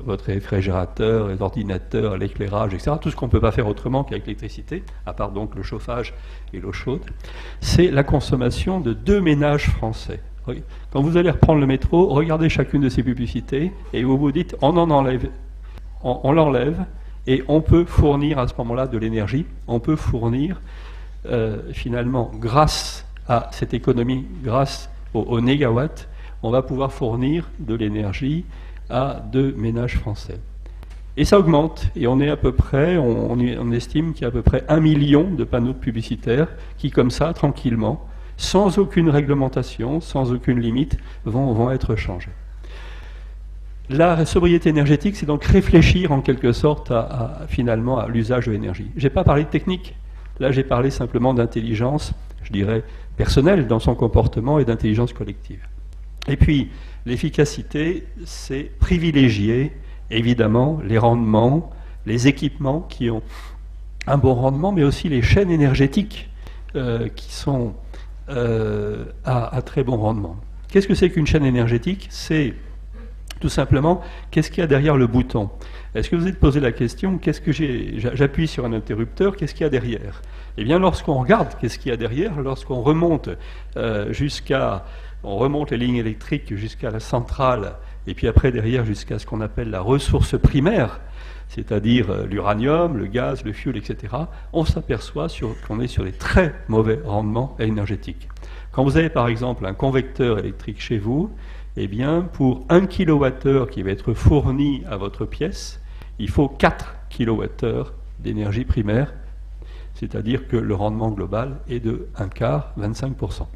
votre réfrigérateur, les ordinateurs, l'éclairage, etc. Tout ce qu'on ne peut pas faire autrement qu'avec l'électricité, à part donc le chauffage et l'eau chaude. C'est la consommation de 2 ménages français. Quand vous allez reprendre le métro, regardez chacune de ces publicités et vous vous dites, on l'enlève et on peut fournir à ce moment-là de l'énergie. On peut fournir finalement, grâce à cette économie, grâce au négawatt, on va pouvoir fournir de l'énergie à 2 ménages français. Et ça augmente, et on est à peu près, on estime qu'il y a à peu près 1 million de panneaux publicitaires qui, comme ça, tranquillement, sans aucune réglementation, sans aucune limite, vont être changés. La sobriété énergétique, c'est donc réfléchir en quelque sorte finalement à l'usage de l'énergie. Je n'ai pas parlé de technique, là j'ai parlé simplement d'intelligence, je dirais, personnelle dans son comportement et d'intelligence collective. Et puis, l'efficacité, c'est privilégier, évidemment, les rendements, les équipements qui ont un bon rendement, mais aussi les chaînes énergétiques qui sont à très bon rendement. Qu'est-ce que c'est qu'une chaîne énergétique? C'est tout simplement, qu'est-ce qu'il y a derrière le bouton? Est-ce que vous vous êtes posé la question, j'appuie sur un interrupteur, qu'est-ce qu'il y a derrière? Eh bien, lorsqu'on regarde qu'est-ce qu'il y a derrière, lorsqu'on remonte on remonte les lignes électriques jusqu'à la centrale, et puis après derrière jusqu'à ce qu'on appelle la ressource primaire, c'est-à-dire l'uranium, le gaz, le fioul, etc., on s'aperçoit qu'on est sur des très mauvais rendements énergétiques. Quand vous avez par exemple un convecteur électrique chez vous, eh bien pour 1 kWh qui va être fourni à votre pièce, il faut 4 kWh d'énergie primaire, c'est-à-dire que le rendement global est de 1/4, 25%.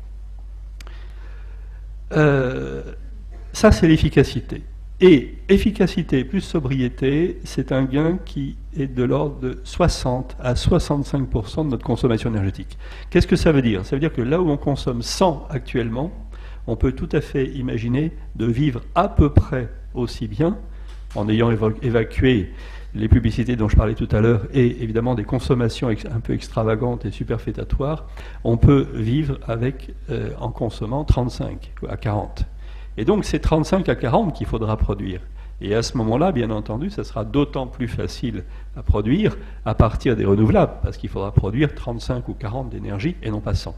Ça, c'est l'efficacité. Et efficacité plus sobriété, c'est un gain qui est de l'ordre de 60 à 65% de notre consommation énergétique. Qu'est-ce que ça veut dire? Ça veut dire que là où on consomme 100 actuellement, on peut tout à fait imaginer de vivre à peu près aussi bien, en ayant évacué les publicités dont je parlais tout à l'heure et évidemment des consommations un peu extravagantes et superfétatoires, on peut vivre en consommant 35 à 40. Et donc c'est 35 à 40 qu'il faudra produire. Et à ce moment-là, bien entendu, ça sera d'autant plus facile à produire à partir des renouvelables, parce qu'il faudra produire 35 ou 40 d'énergie et non pas 100.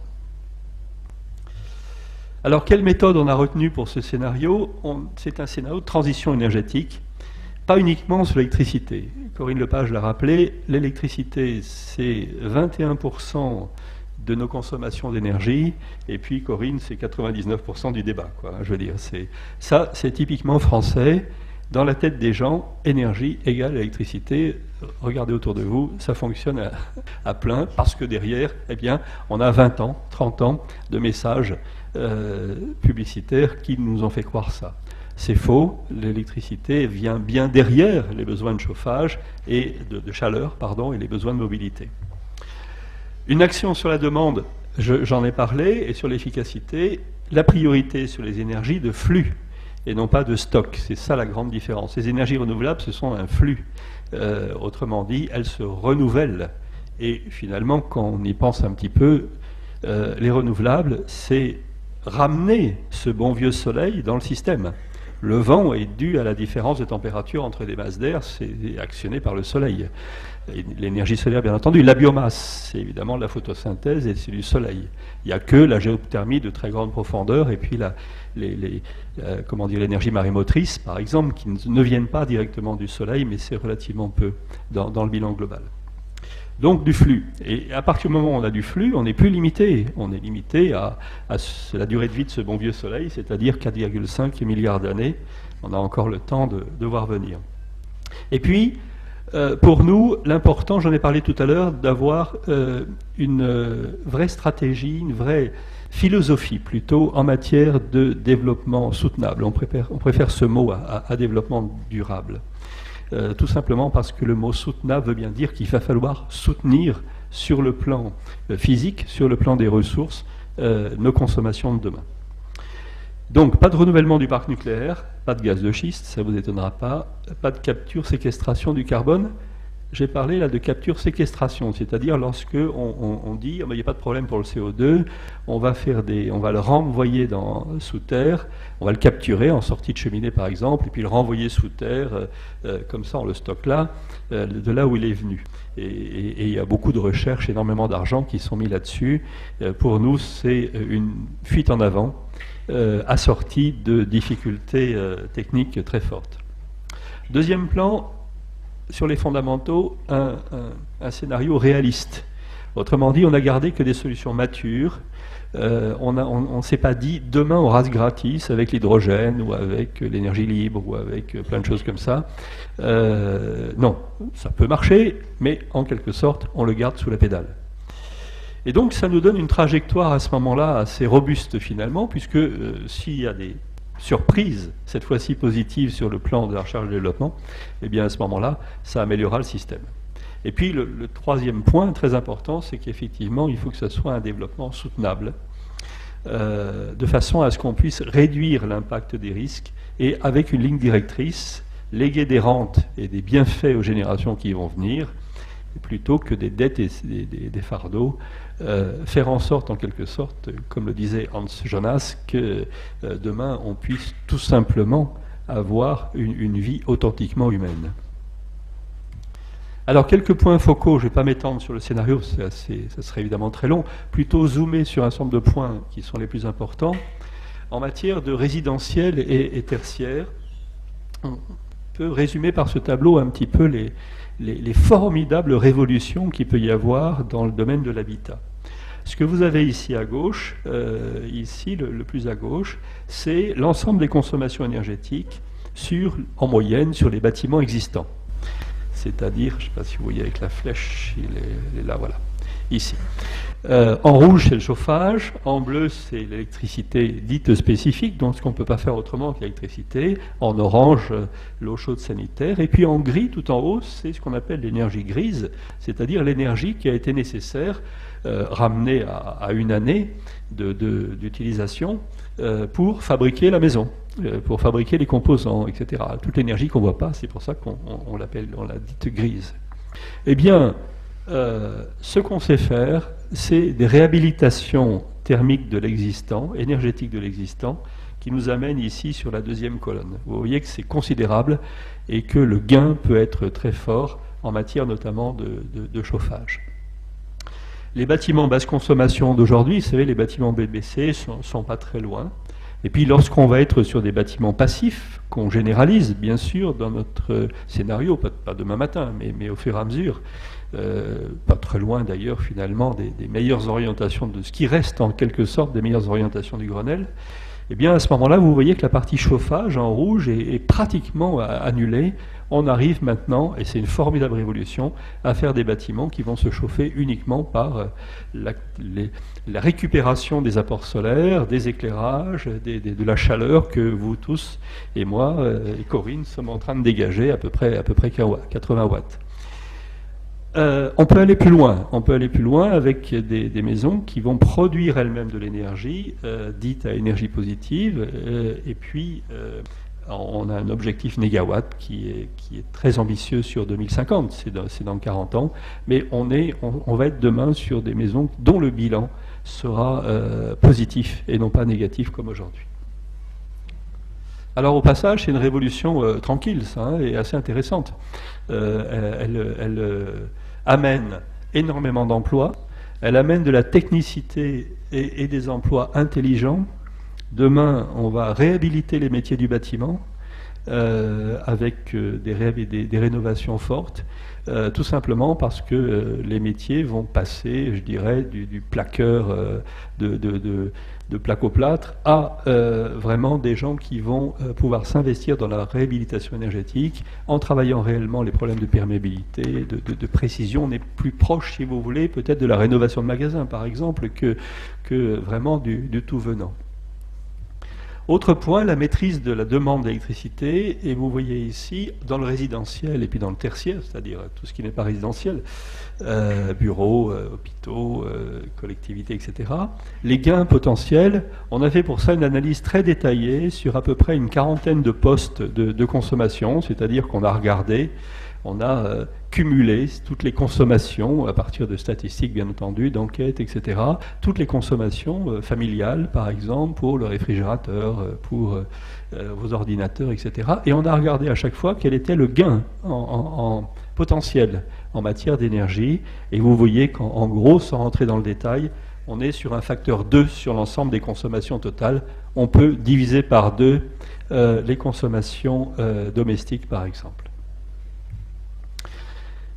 Alors quelle méthode on a retenue pour ce scénario? C'est un scénario de transition énergétique, pas uniquement sur l'électricité. Corinne Lepage l'a rappelé, l'électricité c'est 21% de nos consommations d'énergie, et puis Corinne c'est 99% du débat, quoi. Je veux dire, ça c'est typiquement français. Dans la tête des gens, énergie égale électricité. Regardez autour de vous, ça fonctionne à plein, parce que derrière, eh bien, on a 20 ans, 30 ans de messages publicitaires qui nous ont fait croire ça. C'est faux, l'électricité vient bien derrière les besoins de chauffage et de chaleur, pardon, et les besoins de mobilité. Une action sur la demande, j'en ai parlé, et sur l'efficacité, la priorité sur les énergies de flux et non pas de stock. C'est ça la grande différence. Les énergies renouvelables, ce sont un flux. Autrement dit, elles se renouvellent. Et finalement, quand on y pense un petit peu, les renouvelables, c'est ramener ce bon vieux soleil dans le système. Le vent est dû à la différence de température entre des masses d'air, c'est actionné par le soleil. L'énergie solaire, bien entendu. La biomasse, c'est évidemment de la photosynthèse et c'est du soleil. Il n'y a que la géothermie de très grande profondeur et puis l'énergie marémotrice, par exemple, qui ne viennent pas directement du soleil, mais c'est relativement peu dans le bilan global. Donc du flux. Et à partir du moment où on a du flux, on n'est plus limité. On est limité à la durée de vie de ce bon vieux soleil, c'est-à-dire 4,5 milliards d'années. On a encore le temps de voir venir. Et puis, pour nous, l'important, j'en ai parlé tout à l'heure, d'avoir une vraie stratégie, une vraie philosophie plutôt en matière de développement soutenable. On préfère ce mot à développement durable. Tout simplement parce que le mot soutenable veut bien dire qu'il va falloir soutenir sur le plan physique, sur le plan des ressources, nos consommations de demain. Donc, pas de renouvellement du parc nucléaire, pas de gaz de schiste, ça ne vous étonnera pas de capture-séquestration du carbone. J'ai parlé là de capture-séquestration, c'est-à-dire lorsque on dit il n'y a pas de problème pour le CO2, on va le renvoyer sous terre, on va le capturer en sortie de cheminée par exemple, et puis le renvoyer sous terre, comme ça on le stocke là, de là où il est venu. Et il y a beaucoup de recherches, énormément d'argent qui sont mis là-dessus. Pour nous, c'est une fuite en avant, assortie de difficultés techniques très fortes. Deuxième plan, sur les fondamentaux, un scénario réaliste. Autrement dit, on n'a gardé que des solutions matures. On ne s'est pas dit demain on rase gratis avec l'hydrogène ou avec l'énergie libre ou avec plein de choses comme ça. Non, ça peut marcher, mais en quelque sorte, on le garde sous la pédale. Et donc, ça nous donne une trajectoire à ce moment-là assez robuste finalement, puisque s'il y a des surprise, cette fois-ci positive sur le plan de la recherche et développement, eh bien à ce moment-là, ça améliorera le système. Et puis le troisième point très important, c'est qu'effectivement, il faut que ce soit un développement soutenable, de façon à ce qu'on puisse réduire l'impact des risques et avec une ligne directrice, léguer des rentes et des bienfaits aux générations qui vont venir, plutôt que des dettes et des fardeaux, faire en sorte, en quelque sorte, comme le disait Hans Jonas, que demain on puisse tout simplement avoir une vie authentiquement humaine. Alors, quelques points focaux, je ne vais pas m'étendre sur le scénario, ça serait évidemment très long, plutôt zoomer sur un certain nombre de points qui sont les plus importants. En matière de résidentiel et tertiaire, on peut résumer par ce tableau un petit peu les formidables révolutions qu'il peut y avoir dans le domaine de l'habitat. Ce que vous avez ici à gauche, ici le plus à gauche, c'est l'ensemble des consommations énergétiques en moyenne sur les bâtiments existants. C'est-à-dire, je ne sais pas si vous voyez avec la flèche, il est là, voilà, ici. En rouge, c'est le chauffage, en bleu, c'est l'électricité dite spécifique, donc ce qu'on ne peut pas faire autrement que l'électricité, en orange, l'eau chaude sanitaire, et puis en gris, tout en haut, c'est ce qu'on appelle l'énergie grise, c'est-à-dire l'énergie qui a été nécessaire, ramenée à une année d'utilisation pour fabriquer la maison, pour fabriquer les composants, etc. Toute l'énergie qu'on ne voit pas, c'est pour ça qu'on l'a dite grise. Eh bien, ce qu'on sait faire, c'est des réhabilitations thermiques de l'existant, énergétiques de l'existant, qui nous amènent ici sur la deuxième colonne. Vous voyez que c'est considérable et que le gain peut être très fort en matière notamment de chauffage. Les bâtiments basse consommation d'aujourd'hui, vous savez, les bâtiments BBC sont pas très loin. Et puis lorsqu'on va être sur des bâtiments passifs, qu'on généralise bien sûr dans notre scénario, pas demain matin, mais au fur et à mesure, pas très loin d'ailleurs finalement des meilleures orientations, de ce qui reste en quelque sorte des meilleures orientations du Grenelle, Eh bien, à ce moment-là, vous voyez que la partie chauffage en rouge est pratiquement annulée. On arrive maintenant, et c'est une formidable révolution, à faire des bâtiments qui vont se chauffer uniquement par la récupération des apports solaires, des éclairages, de la chaleur que vous tous et moi et Corinne sommes en train de dégager à peu près 80 watts. On peut aller plus loin avec des maisons qui vont produire elles-mêmes de l'énergie, dite à énergie positive, et puis on a un objectif négawatt qui est très ambitieux sur 2050, c'est dans 40 ans, mais on va être demain sur des maisons dont le bilan sera positif et non pas négatif comme aujourd'hui. Alors au passage, c'est une révolution tranquille, ça, hein, et assez intéressante. Elle amène énormément d'emplois, elle amène de la technicité et des emplois intelligents. Demain, on va réhabiliter les métiers du bâtiment avec des rénovations fortes, tout simplement parce que les métiers vont passer, je dirais, du plaqueur de plaque-au-plâtre à vraiment des gens qui vont pouvoir s'investir dans la réhabilitation énergétique en travaillant réellement les problèmes de perméabilité, de précision. On est plus proche, si vous voulez, peut-être de la rénovation de magasins, par exemple, que vraiment du tout venant. Autre point, la maîtrise de la demande d'électricité, et vous voyez ici, dans le résidentiel et puis dans le tertiaire, c'est-à-dire tout ce qui n'est pas résidentiel, bureaux, hôpitaux, collectivités, etc., les gains potentiels, on a fait pour ça une analyse très détaillée sur à peu près une quarantaine de postes de consommation, c'est-à-dire qu'on a regardé, on a cumulé toutes les consommations, à partir de statistiques bien entendu, d'enquêtes, etc., toutes les consommations familiales, par exemple, pour le réfrigérateur, pour vos ordinateurs, etc. Et on a regardé à chaque fois quel était le gain en potentiel en matière d'énergie. Et vous voyez qu'en gros, sans rentrer dans le détail, on est sur un facteur 2 sur l'ensemble des consommations totales. On peut diviser par 2 les consommations domestiques, par exemple.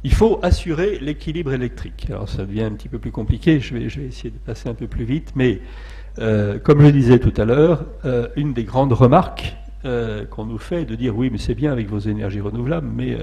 Il faut assurer l'équilibre électrique. Alors ça devient un petit peu plus compliqué, je vais essayer de passer un peu plus vite, mais comme je disais tout à l'heure, une des grandes remarques qu'on nous fait est de dire oui, mais c'est bien avec vos énergies renouvelables, mais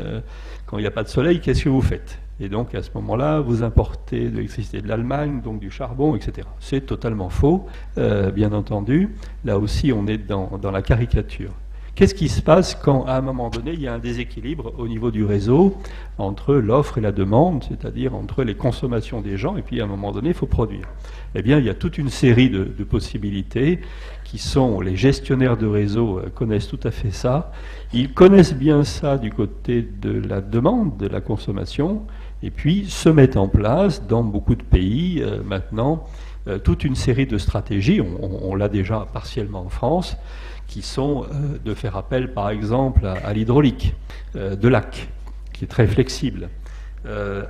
quand il n'y a pas de soleil, qu'est-ce que vous faites? Et donc à ce moment-là, vous importez de l'électricité de l'Allemagne, donc du charbon, etc. C'est totalement faux, bien entendu. Là aussi, on est dans la caricature. Qu'est-ce qui se passe quand, à un moment donné, il y a un déséquilibre au niveau du réseau entre l'offre et la demande, c'est-à-dire entre les consommations des gens, et puis à un moment donné, il faut produire? Eh bien, il y a toute une série de possibilités qui sont, les gestionnaires de réseau connaissent tout à fait ça. Ils connaissent bien ça du côté de la demande, de la consommation, et puis se mettent en place dans beaucoup de pays maintenant toute une série de stratégies, on l'a déjà partiellement en France, qui sont de faire appel, par exemple, à l'hydraulique de lac, qui est très flexible,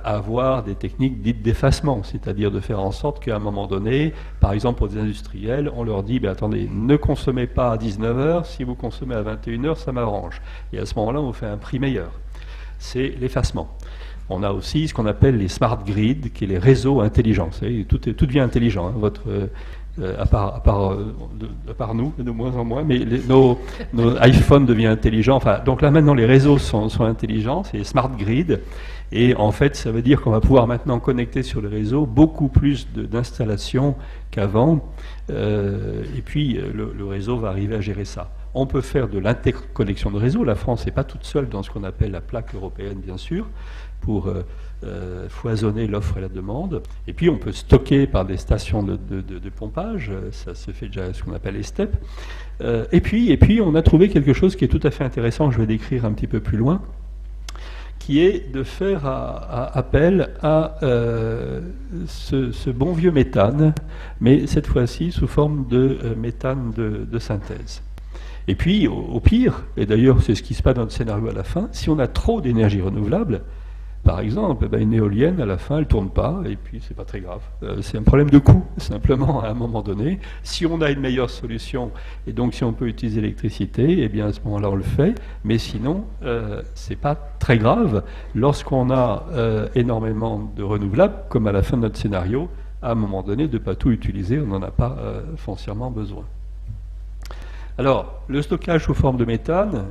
avoir des techniques dites d'effacement, c'est-à-dire de faire en sorte qu'à un moment donné, par exemple pour des industriels, on leur dit, attendez, ne consommez pas à 19h, si vous consommez à 21h, ça m'arrange. Et à ce moment-là, on vous fait un prix meilleur. C'est l'effacement. On a aussi ce qu'on appelle les smart grids, qui est les réseaux intelligents. Vous savez, tout devient intelligent. Hein, à part nous, de moins en moins, mais nos iPhones deviennent intelligents. Enfin, donc là maintenant les réseaux sont intelligents, c'est smart grid, et en fait ça veut dire qu'on va pouvoir maintenant connecter sur le réseau beaucoup plus d'installations qu'avant, et puis le réseau va arriver à gérer ça. On peut faire de l'interconnexion de réseau. La France n'est pas toute seule dans ce qu'on appelle la plaque européenne, bien sûr, pour foisonner l'offre et la demande. Et puis on peut stocker par des stations de pompage, ça se fait déjà ce qu'on appelle les steppes. Et puis on a trouvé quelque chose qui est tout à fait intéressant, je vais décrire un petit peu plus loin, qui est de faire appel à ce bon vieux méthane, mais cette fois-ci sous forme de méthane de synthèse. Et puis, au pire, et d'ailleurs c'est ce qui se passe dans le scénario à la fin, si on a trop d'énergie renouvelable, par exemple, une éolienne, à la fin, elle ne tourne pas, et puis c'est pas très grave. C'est un problème de coût, simplement, à un moment donné. Si on a une meilleure solution, et donc si on peut utiliser l'électricité, eh bien à ce moment-là, on le fait. Mais sinon, c'est pas très grave. Lorsqu'on a énormément de renouvelables, comme à la fin de notre scénario, à un moment donné, de ne pas tout utiliser, on n'en a pas foncièrement besoin. Alors, le stockage sous forme de méthane,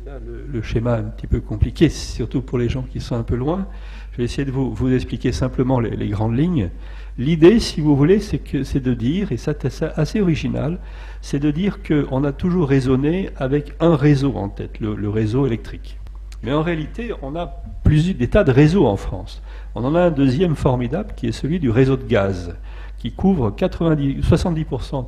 là, le schéma est un petit peu compliqué, surtout pour les gens qui sont un peu loin. Je vais essayer de vous expliquer simplement les grandes lignes. L'idée, si vous voulez, c'est de dire, et ça c'est assez original, c'est de dire qu'on a toujours raisonné avec un réseau en tête, le réseau électrique. Mais en réalité, on a des tas de réseaux en France. On en a un deuxième formidable qui est celui du réseau de gaz, qui couvre 70%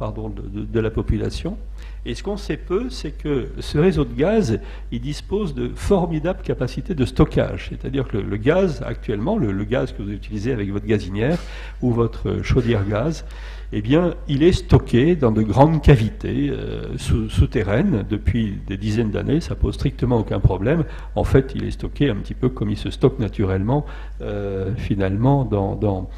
de la population. Et ce qu'on sait peu, c'est que ce réseau de gaz, il dispose de formidables capacités de stockage. C'est-à-dire que le gaz, actuellement, le gaz que vous utilisez avec votre gazinière ou votre chaudière gaz, eh bien, il est stocké dans de grandes cavités souterraines depuis des dizaines d'années. Ça pose strictement aucun problème. En fait, il est stocké un petit peu comme il se stocke naturellement, finalement, dans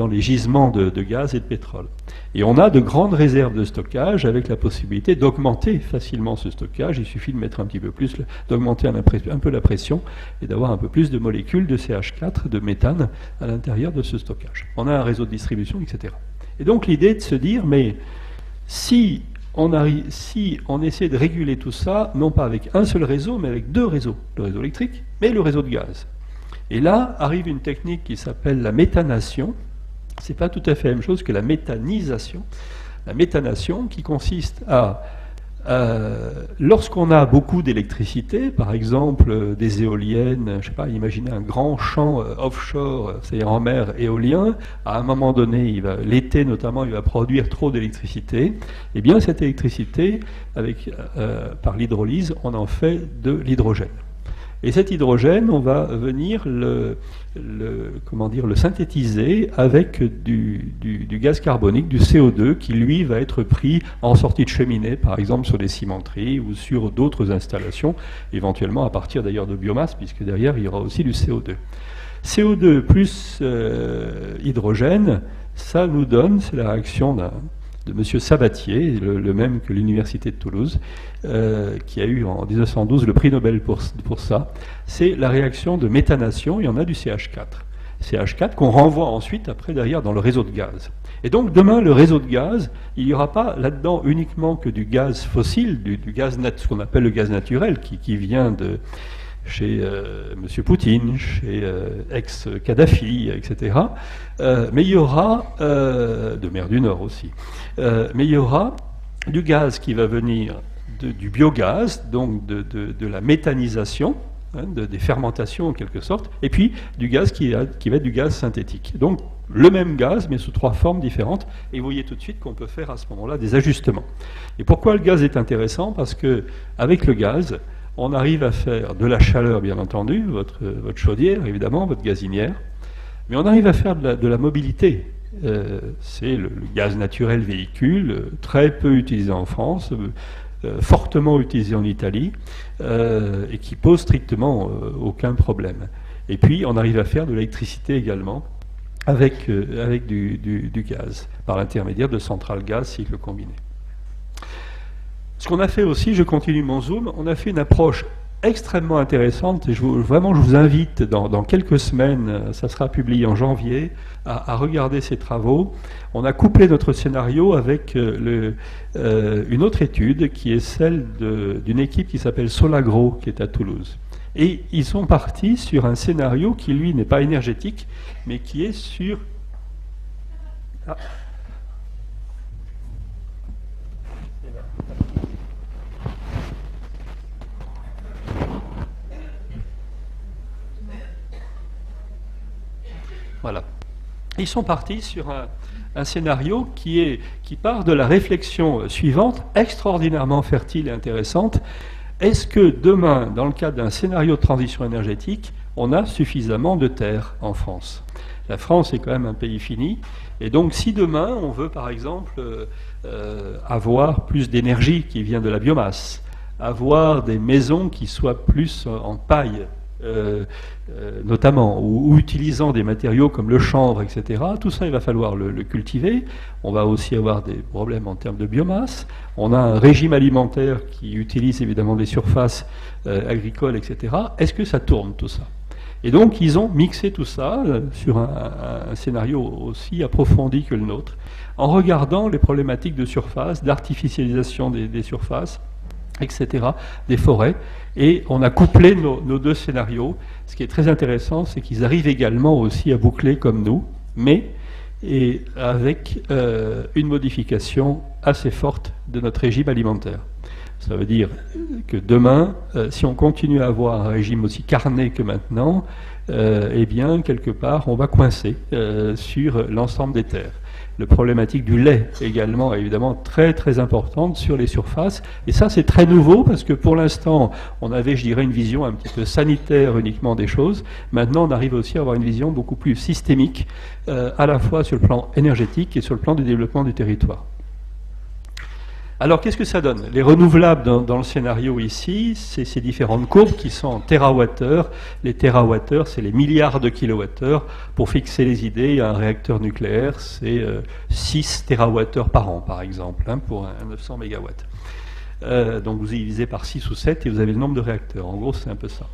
les gisements de gaz et de pétrole. Et on a de grandes réserves de stockage avec la possibilité d'augmenter facilement ce stockage. Il suffit de mettre un petit peu plus, d'augmenter un peu la pression et d'avoir un peu plus de molécules de CH4, de méthane à l'intérieur de ce stockage. On a un réseau de distribution, etc. Et donc l'idée est de se dire, mais si on essaie de réguler tout ça, non pas avec un seul réseau, mais avec deux réseaux, le réseau électrique, mais le réseau de gaz. Et là arrive une technique qui s'appelle la méthanation. C'est pas tout à fait la même chose que la méthanisation. La méthanation qui consiste à, lorsqu'on a beaucoup d'électricité, par exemple des éoliennes, je sais pas, imaginez un grand champ offshore, c'est-à-dire en mer éolien, à un moment donné, l'été notamment, il va produire trop d'électricité. Et bien cette électricité, par l'hydrolyse, on en fait de l'hydrogène. Et cet hydrogène, on va venir le synthétiser avec du gaz carbonique, du CO2, qui lui va être pris en sortie de cheminée, par exemple sur des cimenteries ou sur d'autres installations, éventuellement à partir d'ailleurs de biomasse, puisque derrière il y aura aussi du CO2. CO2 plus hydrogène, ça nous donne, c'est la réaction de M. Sabatier, le même que l'Université de Toulouse, qui a eu en 1912 le prix Nobel pour ça, c'est la réaction de méthanation, il y en a du CH4. CH4 qu'on renvoie ensuite, après, derrière, dans le réseau de gaz. Et donc, demain, le réseau de gaz, il n'y aura pas là-dedans uniquement que du gaz fossile, du gaz ce qu'on appelle le gaz naturel, qui vient de chez M. Poutine, chez ex-Kadhafi, etc. Mais il y aura, de mer du Nord aussi, mais il y aura du gaz qui va venir du biogaz, donc de la méthanisation, des fermentations en quelque sorte, et puis du gaz qui va être du gaz synthétique. Donc le même gaz, mais sous trois formes différentes, et vous voyez tout de suite qu'on peut faire à ce moment-là des ajustements. Et pourquoi le gaz est intéressant? Parce que avec le gaz, on arrive à faire de la chaleur, bien entendu, votre chaudière, évidemment, votre gazinière, mais on arrive à faire de la mobilité. C'est le gaz naturel véhicule, très peu utilisé en France, fortement utilisé en Italie, et qui pose strictement aucun problème. Et puis, on arrive à faire de l'électricité également, avec du gaz, par l'intermédiaire de centrales gaz cycle combiné. Ce qu'on a fait aussi, je continue mon zoom, on a fait une approche extrêmement intéressante, et vraiment je vous invite dans quelques semaines, ça sera publié en janvier, à regarder ces travaux. On a couplé notre scénario avec une autre étude qui est celle d'une équipe qui s'appelle Solagro, qui est à Toulouse. Et ils sont partis sur un scénario qui, lui, n'est pas énergétique, mais qui est sur... Ah. Voilà. Ils sont partis sur un scénario qui part de la réflexion suivante, extraordinairement fertile et intéressante. Est-ce que demain, dans le cadre d'un scénario de transition énergétique, on a suffisamment de terre en France? La France est quand même un pays fini, et donc si demain on veut par exemple avoir plus d'énergie qui vient de la biomasse, avoir des maisons qui soient plus en paille, notamment, ou utilisant des matériaux comme le chanvre, etc. Tout ça, il va falloir le cultiver. On va aussi avoir des problèmes en termes de biomasse. On a un régime alimentaire qui utilise évidemment des surfaces agricoles, etc. Est-ce que ça tourne tout ça? Et donc, ils ont mixé tout ça sur un scénario aussi approfondi que le nôtre, en regardant les problématiques de surface, d'artificialisation des surfaces, etc., des forêts. Et on a couplé nos deux scénarios. Ce qui est très intéressant, c'est qu'ils arrivent également aussi à boucler comme nous, mais avec une modification assez forte de notre régime alimentaire. Ça veut dire que demain, si on continue à avoir un régime aussi carné que maintenant, eh bien, quelque part, on va coincer sur l'ensemble des terres. La problématique du lait également est évidemment très très importante sur les surfaces. Et ça, c'est très nouveau parce que pour l'instant, on avait, je dirais, une vision un petit peu sanitaire uniquement des choses. Maintenant, on arrive aussi à avoir une vision beaucoup plus systémique, à la fois sur le plan énergétique et sur le plan du développement du territoire. Alors, qu'est-ce que ça donne? Les renouvelables dans le scénario ici, c'est ces différentes courbes qui sont en térawattheures. Les térawattheures, c'est les milliards de kilowattheures. Pour fixer les idées, un réacteur nucléaire, c'est 6 térawattheures par an, par exemple, hein, pour un 900 mégawatts. Donc, vous divisez par 6 ou 7 et vous avez le nombre de réacteurs. En gros, c'est un peu ça.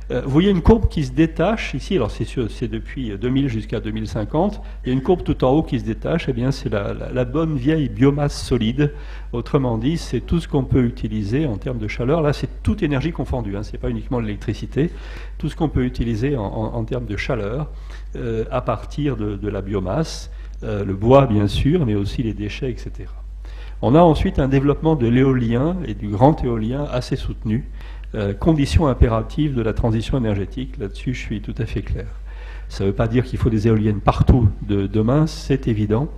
Vous voyez une courbe qui se détache ici, alors c'est depuis 2000 jusqu'à 2050, il y a une courbe tout en haut qui se détache, eh bien c'est la bonne vieille biomasse solide, autrement dit c'est tout ce qu'on peut utiliser en termes de chaleur, là c'est toute énergie confondue, hein, c'est pas uniquement l'électricité, tout ce qu'on peut utiliser en termes de chaleur à partir de la biomasse, le bois bien sûr, mais aussi les déchets, etc. On a ensuite un développement de l'éolien et du grand éolien assez soutenu, condition impérative de la transition énergétique, là-dessus je suis tout à fait clair. Ça ne veut pas dire qu'il faut des éoliennes partout demain, c'est évident.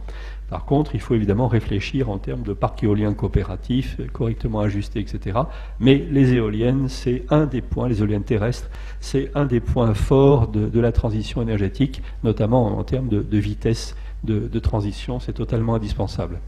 Par contre, il faut évidemment réfléchir en termes de parc éolien coopératif, correctement ajusté, etc. Mais les éoliennes, c'est un des points, les éoliennes terrestres, c'est un des points forts de la transition énergétique, notamment en termes de vitesse de transition, c'est totalement indispensable.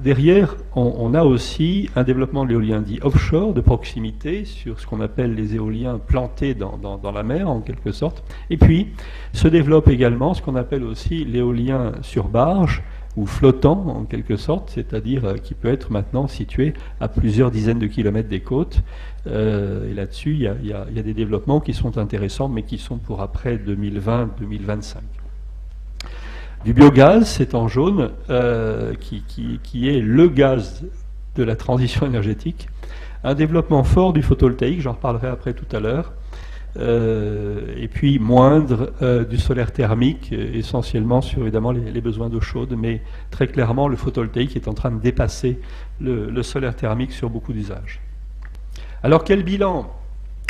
Derrière, on a aussi un développement de l'éolien dit offshore, de proximité, sur ce qu'on appelle les éoliens plantés dans la mer, en quelque sorte. Et puis, se développe également ce qu'on appelle aussi l'éolien sur barge, ou flottant, en quelque sorte, c'est-à-dire qui peut être maintenant situé à plusieurs dizaines de kilomètres des côtes. Et là-dessus, il y a des développements qui sont intéressants, mais qui sont pour après 2020-2025. Du biogaz, c'est en jaune, qui est le gaz de la transition énergétique. Un développement fort du photovoltaïque, j'en reparlerai après tout à l'heure. Et puis moindre du solaire thermique, essentiellement sur évidemment les besoins d'eau chaude, mais très clairement le photovoltaïque est en train de dépasser le solaire thermique sur beaucoup d'usages. Alors quel bilan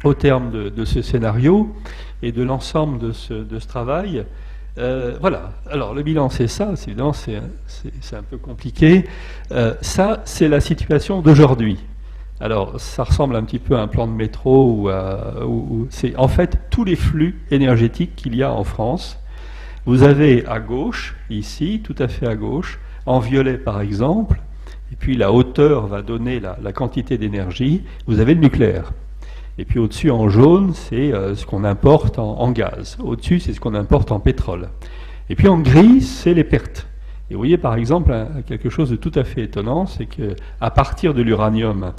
au terme de ce scénario et de l'ensemble de ce travail? Voilà, alors le bilan c'est ça, évidemment c'est un peu compliqué. Ça c'est la situation d'aujourd'hui. Alors ça ressemble un petit peu à un plan de métro où c'est en fait tous les flux énergétiques qu'il y a en France. Vous avez à gauche, ici, tout à fait à gauche, en violet par exemple, et puis la hauteur va donner la quantité d'énergie, vous avez le nucléaire. Et puis au-dessus, en jaune, c'est ce qu'on importe en gaz. Au-dessus, c'est ce qu'on importe en pétrole. Et puis en gris, c'est les pertes. Et vous voyez par exemple quelque chose de tout à fait étonnant, c'est qu'à partir de l'uranium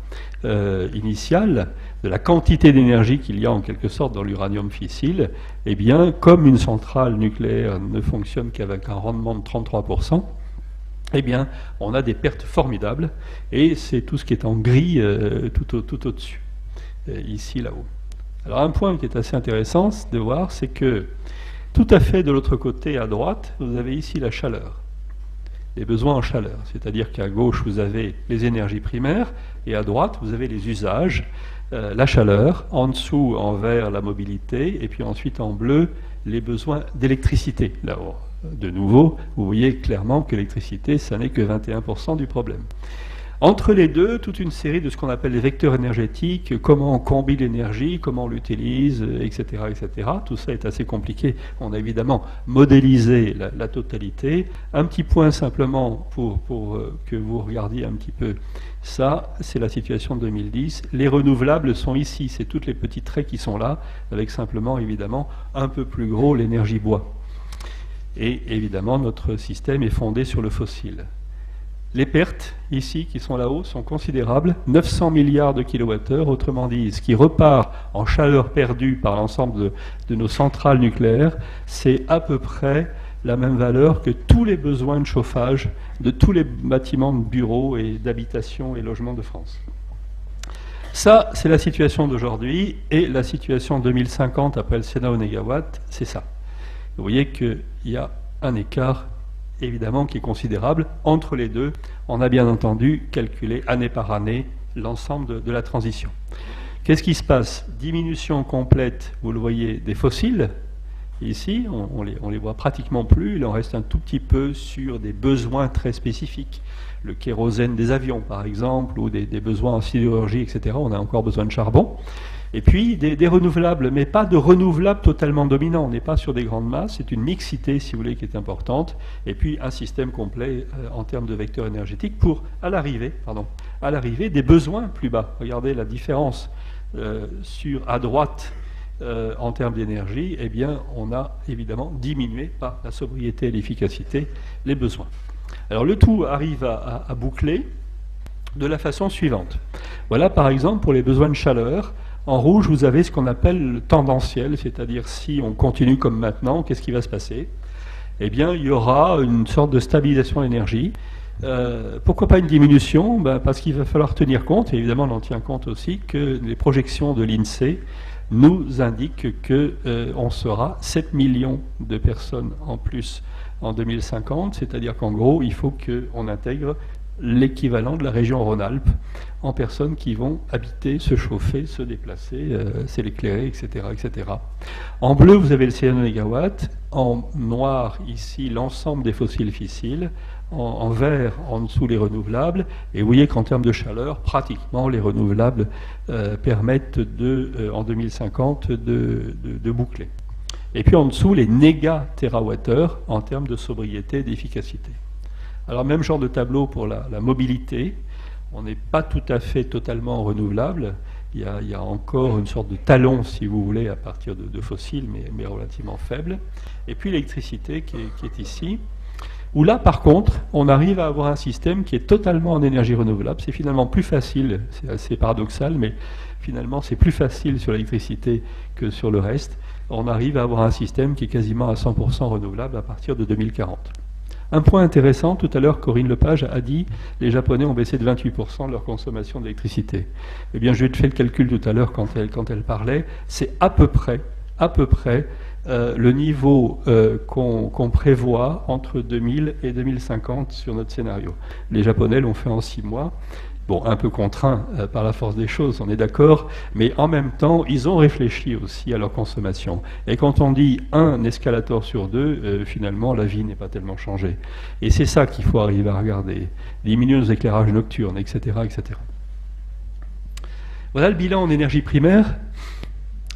initial, de la quantité d'énergie qu'il y a en quelque sorte dans l'uranium fissile, eh bien, comme une centrale nucléaire ne fonctionne qu'avec un rendement de 33%, eh bien, on a des pertes formidables, et c'est tout ce qui est en gris tout au-dessus. Ici, là-haut. Alors un point qui est assez intéressant de voir, c'est que tout à fait de l'autre côté, à droite, vous avez ici la chaleur, les besoins en chaleur. C'est-à-dire qu'à gauche, vous avez les énergies primaires, et à droite, vous avez les usages, la chaleur, en dessous, en vert, la mobilité, et puis ensuite en bleu, les besoins d'électricité. Là-haut, de nouveau, vous voyez clairement que l'électricité, ça n'est que 21% du problème. Entre les deux, toute une série de ce qu'on appelle les vecteurs énergétiques, comment on combine l'énergie, comment on l'utilise, etc., etc. Tout ça est assez compliqué. On a évidemment modélisé la totalité. Un petit point simplement pour que vous regardiez un petit peu ça, c'est la situation de 2010. Les renouvelables sont ici, c'est tous les petits traits qui sont là, avec simplement évidemment un peu plus gros l'énergie bois. Et évidemment, notre système est fondé sur le fossile. Les pertes, ici, qui sont là-haut, sont considérables. 900 milliards de kilowattheures, autrement dit, ce qui repart en chaleur perdue par l'ensemble de nos centrales nucléaires, c'est à peu près la même valeur que tous les besoins de chauffage de tous les bâtiments de bureaux et d'habitation et logements de France. Ça, c'est la situation d'aujourd'hui, et la situation 2050 après le Sénat au négawatt, c'est ça. Vous voyez qu'il y a un écart évidemment qui est considérable entre les deux. On a bien entendu calculé année par année l'ensemble de la transition. Qu'est-ce qui se passe? Diminution complète, vous le voyez, des fossiles. Ici, on les voit pratiquement plus, il en reste un tout petit peu sur des besoins très spécifiques. Le kérosène des avions, par exemple, ou des besoins en sidérurgie, etc. On a encore besoin de charbon. Et puis des renouvelables, mais pas de renouvelables totalement dominants. On n'est pas sur des grandes masses, c'est une mixité, si vous voulez, qui est importante. Et puis un système complet en termes de vecteurs énergétiques pour, à l'arrivée, des besoins plus bas. Regardez la différence à droite en termes d'énergie. Eh bien, on a évidemment diminué par la sobriété et l'efficacité les besoins. Alors le tout arrive à boucler de la façon suivante. Voilà par exemple pour les besoins de chaleur. En rouge, vous avez ce qu'on appelle le tendanciel, c'est-à-dire si on continue comme maintenant, qu'est-ce qui va se passer? Eh bien, il y aura une sorte de stabilisation de l'énergie. Pourquoi pas une diminution? Parce qu'il va falloir tenir compte, et évidemment on en tient compte aussi, que les projections de l'INSEE nous indiquent qu'on sera 7 millions de personnes en plus en 2050, c'est-à-dire qu'en gros, il faut qu'on intègre l'équivalent de la région Rhône-Alpes en personnes qui vont habiter, se chauffer, se déplacer, s'éclairer, etc., etc. En bleu, vous avez le céanonégawatt. En noir, ici, l'ensemble des fossiles fissiles. En vert, en dessous, les renouvelables. Et vous voyez qu'en termes de chaleur, pratiquement, les renouvelables permettent en 2050 de boucler. Et puis en dessous, les néga-térawattheures en termes de sobriété et d'efficacité. Alors même genre de tableau pour la mobilité, on n'est pas tout à fait totalement renouvelable, il y a encore une sorte de talon, si vous voulez, à partir de fossiles, mais relativement faible. Et puis l'électricité qui est ici, où là par contre, on arrive à avoir un système qui est totalement en énergie renouvelable. C'est finalement plus facile, c'est assez paradoxal, mais finalement c'est plus facile sur l'électricité que sur le reste. On arrive à avoir un système qui est quasiment à 100% renouvelable à partir de 2040. Un point intéressant, tout à l'heure, Corinne Lepage a dit que les Japonais ont baissé de 28% de leur consommation d'électricité. Eh bien, je lui ai fait le calcul tout à l'heure quand elle parlait, c'est à peu près le niveau qu'on prévoit entre 2000 et 2050 sur notre scénario. Les Japonais l'ont fait en 6 mois. Bon, un peu contraint par la force des choses, on est d'accord, mais en même temps, ils ont réfléchi aussi à leur consommation. Et quand on dit un escalator sur 2, finalement, la vie n'est pas tellement changée. Et c'est ça qu'il faut arriver à regarder. Diminuer nos éclairages nocturnes, etc., etc. Voilà le bilan en énergie primaire.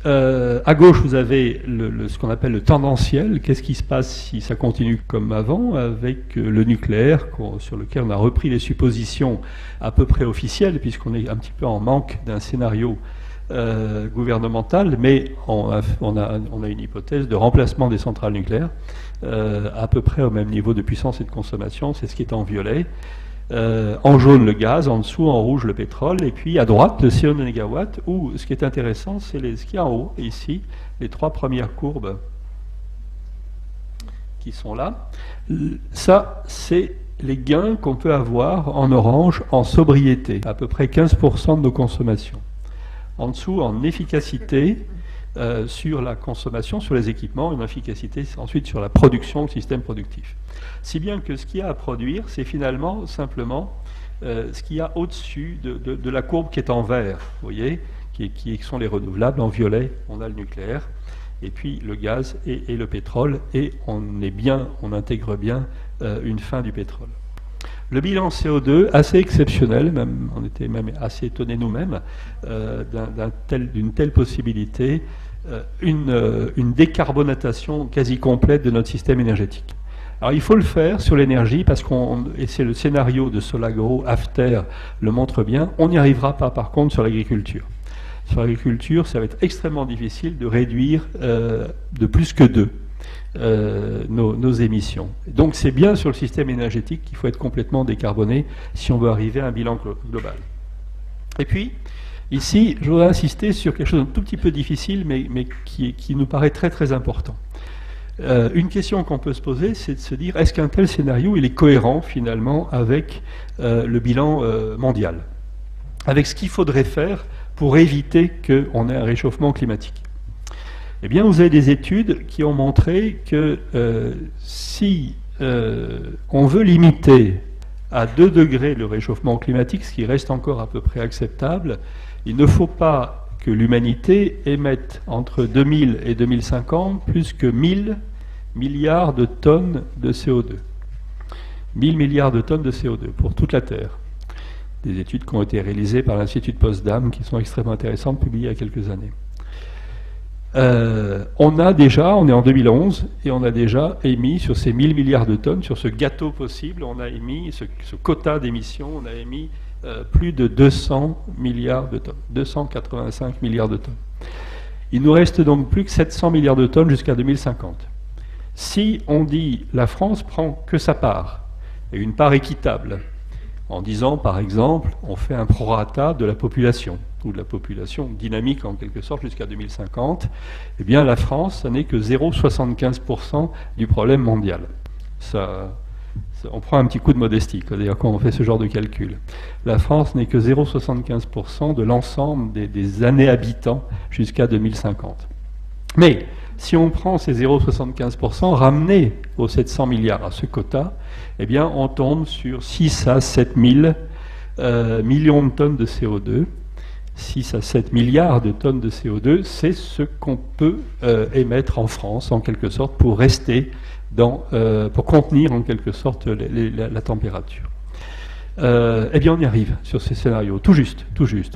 À gauche, vous avez ce qu'on appelle le tendanciel. Qu'est-ce qui se passe si ça continue comme avant avec le nucléaire, sur lequel on a repris les suppositions à peu près officielles, puisqu'on est un petit peu en manque d'un scénario gouvernemental, mais on a une hypothèse de remplacement des centrales nucléaires à peu près au même niveau de puissance et de consommation. C'est ce qui est en violet. En jaune le gaz, en dessous en rouge le pétrole, et puis à droite le céanonégawatt, où ce qui est intéressant, c'est ce qu'il y a en haut, ici, les 3 premières courbes qui sont là. Ça, c'est les gains qu'on peut avoir en orange en sobriété, à peu près 15% de nos consommations. En dessous, en efficacité, sur la consommation, sur les équipements, une efficacité ensuite sur la production, le système productif. Si bien que ce qu'il y a à produire, c'est finalement simplement ce qu'il y a au-dessus de la courbe qui est en vert, vous voyez, qui sont les renouvelables. En violet, on a le nucléaire, et puis le gaz et le pétrole, et on intègre bien une fin du pétrole. Le bilan CO2, assez exceptionnel, même, on était même assez étonnés nous-mêmes d'une telle possibilité, une décarbonatation quasi complète de notre système énergétique. Alors il faut le faire sur l'énergie, et c'est le scénario de Solagro, After le montre bien, on n'y arrivera pas par contre sur l'agriculture. Sur l'agriculture, ça va être extrêmement difficile de réduire de plus que 2. nos émissions. Donc c'est bien sur le système énergétique qu'il faut être complètement décarboné si on veut arriver à un bilan global. Et puis, ici, je voudrais insister sur quelque chose d'un tout petit peu difficile, mais qui nous paraît très très important. Une question qu'on peut se poser, c'est de se dire, est-ce qu'un tel scénario il est cohérent finalement avec le bilan mondial, avec ce qu'il faudrait faire pour éviter qu'on ait un réchauffement climatique? Eh bien, vous avez des études qui ont montré que si on veut limiter à 2 degrés le réchauffement climatique, ce qui reste encore à peu près acceptable, il ne faut pas que l'humanité émette entre 2000 et 2050 plus que 1000 milliards de tonnes de CO2. 1000 milliards de tonnes de CO2 pour toute la Terre. Des études qui ont été réalisées par l'Institut de Potsdam, qui sont extrêmement intéressantes, publiées il y a quelques années. On est en 2011, et on a déjà émis sur ces 1000 milliards de tonnes, sur ce gâteau possible, on a émis, ce quota d'émissions, on a émis plus de 200 milliards de tonnes, 285 milliards de tonnes. Il nous reste donc plus que 700 milliards de tonnes jusqu'à 2050. Si on dit la France prend que sa part, et une part équitable, en disant par exemple on fait un prorata de la population, ou de la population dynamique en quelque sorte jusqu'à 2050, eh bien la France, ça n'est que 0,75% du problème mondial. On prend un petit coup de modestie, c'est-à-dire quand on fait ce genre de calcul. La France n'est que 0,75% de l'ensemble des années habitants jusqu'à 2050. Mais si on prend ces 0,75% ramenés aux 700 milliards à ce quota, eh bien on tombe sur 6 à 7 000 millions de tonnes de CO2. 6 à 7 milliards de tonnes de CO2, c'est ce qu'on peut émettre en France, en quelque sorte, pour rester pour contenir, en quelque sorte, la température. Eh bien, on y arrive sur ces scénarios, tout juste.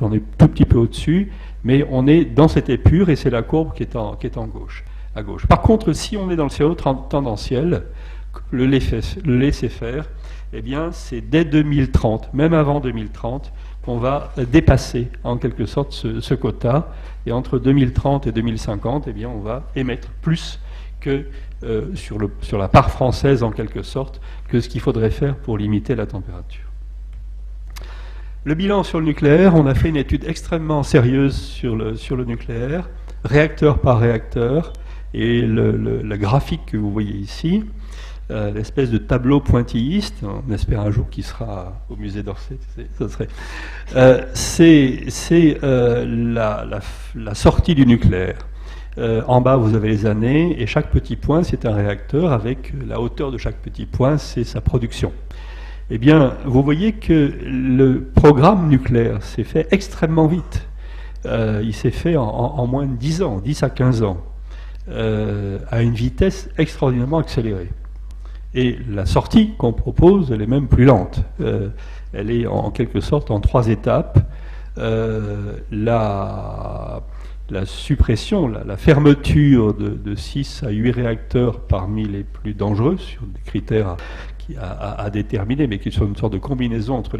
On est tout petit peu au-dessus, mais on est dans cette épure, et c'est la courbe qui est à gauche. Par contre, si on est dans le scénario tendanciel, le laisser faire, eh bien, c'est dès 2030, même avant 2030, qu'on va dépasser en quelque sorte ce quota, et entre 2030 et 2050, eh bien, on va émettre plus que sur la part française en quelque sorte, que ce qu'il faudrait faire pour limiter la température. Le bilan sur le nucléaire, on a fait une étude extrêmement sérieuse sur le nucléaire, réacteur par réacteur, et le graphique que vous voyez ici, l'espèce de tableau pointilliste, on espère un jour qu'il sera au musée d'Orsay, c'est la sortie du nucléaire. En bas, vous avez les années, et chaque petit point, c'est un réacteur, avec la hauteur de chaque petit point, c'est sa production. Eh bien, vous voyez que le programme nucléaire s'est fait extrêmement vite. Il s'est fait en moins de 10 ans, 10 à 15 ans, à une vitesse extraordinairement accélérée. Et la sortie qu'on propose, elle est même plus lente. Elle est en quelque sorte en 3 étapes. La suppression, la fermeture de 6 à 8 réacteurs parmi les plus dangereux, sur des critères à déterminer, mais qui sont une sorte de combinaison entre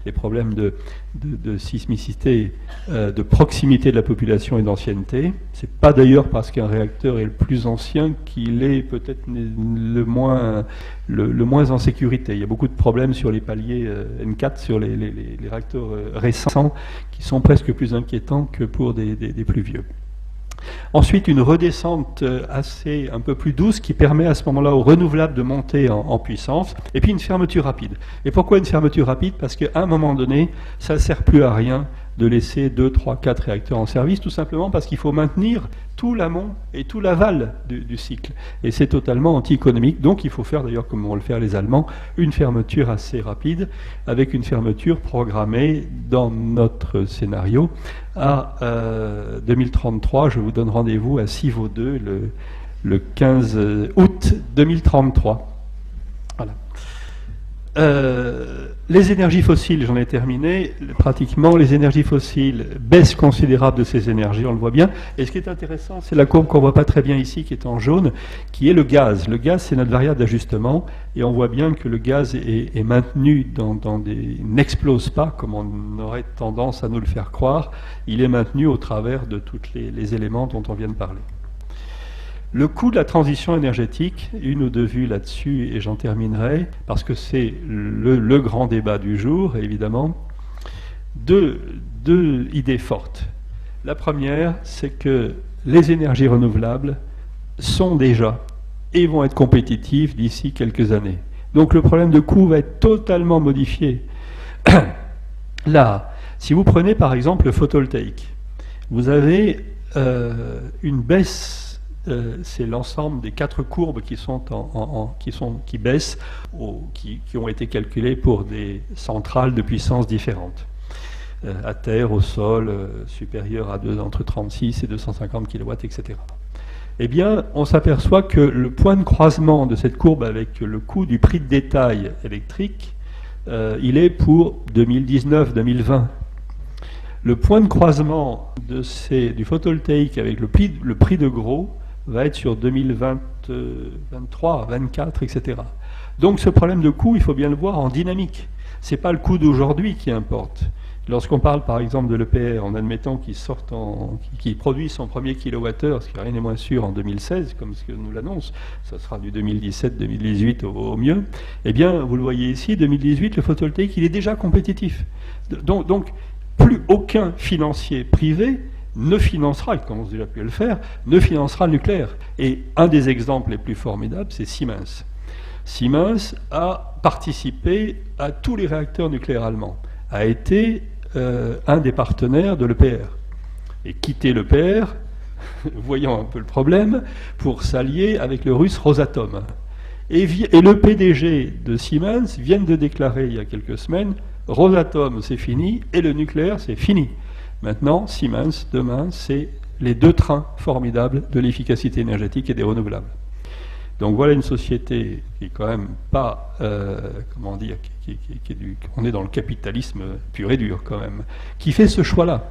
les problèmes de sismicité, de proximité de la population et d'ancienneté. C'est pas d'ailleurs parce qu'un réacteur est le plus ancien qu'il est peut-être le moins en sécurité. Il y a beaucoup de problèmes sur les paliers N4, sur les réacteurs récents, qui sont presque plus inquiétants que pour des plus vieux. Ensuite, une redescente un peu plus douce qui permet à ce moment-là aux renouvelables de monter en puissance. Et puis une fermeture rapide. Et pourquoi une fermeture rapide? Parce qu'à un moment donné, ça ne sert plus à rien de laisser 2, 3, 4 réacteurs en service, tout simplement parce qu'il faut maintenir tout l'amont et tout l'aval du cycle. Et c'est totalement anti-économique. Donc il faut faire, d'ailleurs, comme vont le faire les Allemands, une fermeture assez rapide, avec une fermeture programmée dans notre scénario à 2033. Je vous donne rendez-vous à Civaux 2 le 15 août 2033. Voilà. Les énergies fossiles, j'en ai terminé. Pratiquement, les énergies fossiles baissent considérable de ces énergies, on le voit bien. Et ce qui est intéressant, c'est la courbe qu'on ne voit pas très bien ici, qui est en jaune, qui est le gaz. Le gaz, c'est notre variable d'ajustement, et on voit bien que le gaz est maintenu n'explose pas, comme on aurait tendance à nous le faire croire. Il est maintenu au travers de tous les éléments dont on vient de parler. Le coût de la transition énergétique, une ou deux vues là-dessus et j'en terminerai, parce que c'est le grand débat du jour, évidemment. Deux idées fortes. La première, c'est que les énergies renouvelables sont déjà et vont être compétitives d'ici quelques années. Donc le problème de coût va être totalement modifié. Là, si vous prenez par exemple le photovoltaïque, vous avez une baisse, c'est l'ensemble des 4 courbes qui baissent, qui ont été calculées pour des centrales de puissance différentes. À terre, au sol, supérieur à entre 36 et 250 kW, etc. Eh bien, on s'aperçoit que le point de croisement de cette courbe avec le coût du prix de détail électrique, il est pour 2019-2020. Le point de croisement du photovoltaïque avec le prix de gros va être sur 2023, 2024, etc. Donc ce problème de coût, il faut bien le voir en dynamique. Ce n'est pas le coût d'aujourd'hui qui importe. Lorsqu'on parle par exemple de l'EPR, en admettant qu'il produit son premier kilowattheure, ce qui rien n'est moins sûr en 2016, comme ce que nous l'annonce, ça sera du 2017-2018 au mieux, eh bien, vous le voyez ici, 2018, le photovoltaïque, il est déjà compétitif. Donc plus aucun financier privé ne financera, il commence déjà pu le faire, ne financera le nucléaire. Et un des exemples les plus formidables, c'est Siemens. Siemens a participé à tous les réacteurs nucléaires allemands, a été un des partenaires de l'EPR. Et quitter l'EPR, voyant un peu le problème, pour s'allier avec le russe Rosatom. Et le PDG de Siemens vient de déclarer il y a quelques semaines, Rosatom c'est fini et le nucléaire c'est fini. Maintenant, Siemens, demain, c'est les 2 trains formidables de l'efficacité énergétique et des renouvelables. Donc voilà une société qui est quand même pas, comment dire, on est dans le capitalisme pur et dur quand même, qui fait ce choix-là.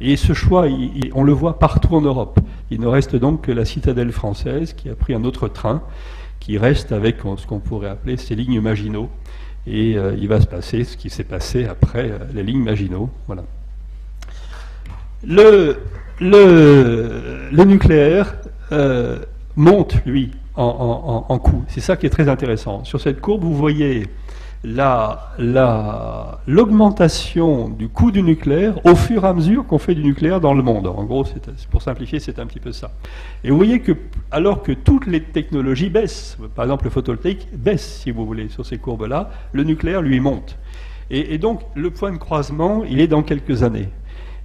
Et ce choix, on le voit partout en Europe. Il ne reste donc que la citadelle française qui a pris un autre train, qui reste avec ce qu'on pourrait appeler ses lignes Maginot. Et il va se passer ce qui s'est passé après les lignes Maginot. Voilà. Le nucléaire monte, lui, en coût. C'est ça qui est très intéressant. Sur cette courbe, vous voyez l'augmentation du coût du nucléaire au fur et à mesure qu'on fait du nucléaire dans le monde. En gros, pour simplifier, c'est un petit peu ça. Et vous voyez que, alors que toutes les technologies baissent, par exemple le photovoltaïque baisse, si vous voulez, sur ces courbes-là, le nucléaire, lui, monte. Et donc, le point de croisement, il est dans quelques années.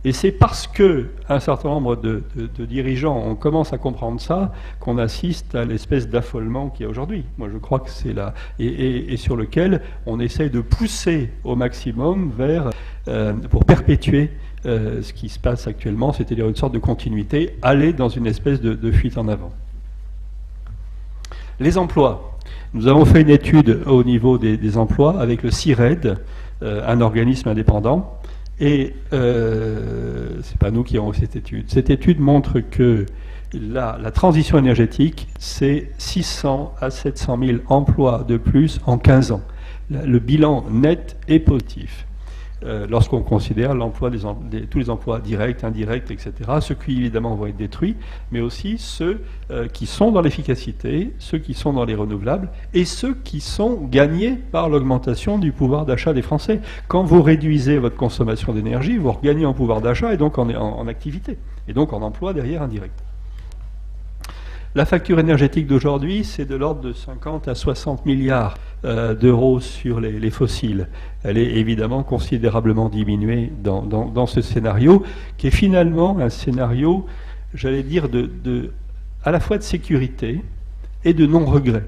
Et c'est parce qu'un certain nombre de dirigeants on commence à comprendre ça qu'on assiste à l'espèce d'affolement qu'il y a aujourd'hui. Moi, je crois que c'est là. Et sur lequel on essaye de pousser au maximum pour perpétuer ce qui se passe actuellement, c'est-à-dire une sorte de continuité, aller dans une espèce de fuite en avant. Les emplois. Nous avons fait une étude au niveau des emplois avec le CIRED, un organisme indépendant. Et c'est pas nous qui avons fait cette étude. Cette étude montre que la transition énergétique, c'est 600 à 700 000 emplois de plus en 15 ans. Le bilan net est positif. Lorsqu'on considère l'emploi tous les emplois directs, indirects, etc., ceux qui évidemment vont être détruits, mais aussi ceux qui sont dans l'efficacité, ceux qui sont dans les renouvelables, et ceux qui sont gagnés par l'augmentation du pouvoir d'achat des Français. Quand vous réduisez votre consommation d'énergie, vous regagnez en pouvoir d'achat et donc en activité, et donc en emploi derrière indirect. La facture énergétique d'aujourd'hui, c'est de l'ordre de 50 à 60 milliards d'euros sur les fossiles. Elle est évidemment considérablement diminuée dans ce scénario, qui est finalement un scénario, j'allais dire, à la fois de sécurité et de non-regret.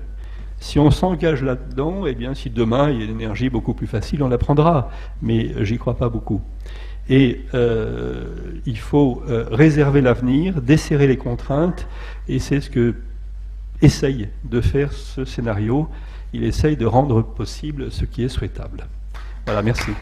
Si on s'engage là-dedans, eh bien, si demain il y a une énergie beaucoup plus facile, on la prendra. Mais j'y crois pas beaucoup. Et il faut réserver l'avenir, desserrer les contraintes, et c'est ce que essaye de faire ce scénario. Il essaye de rendre possible ce qui est souhaitable. Voilà, merci.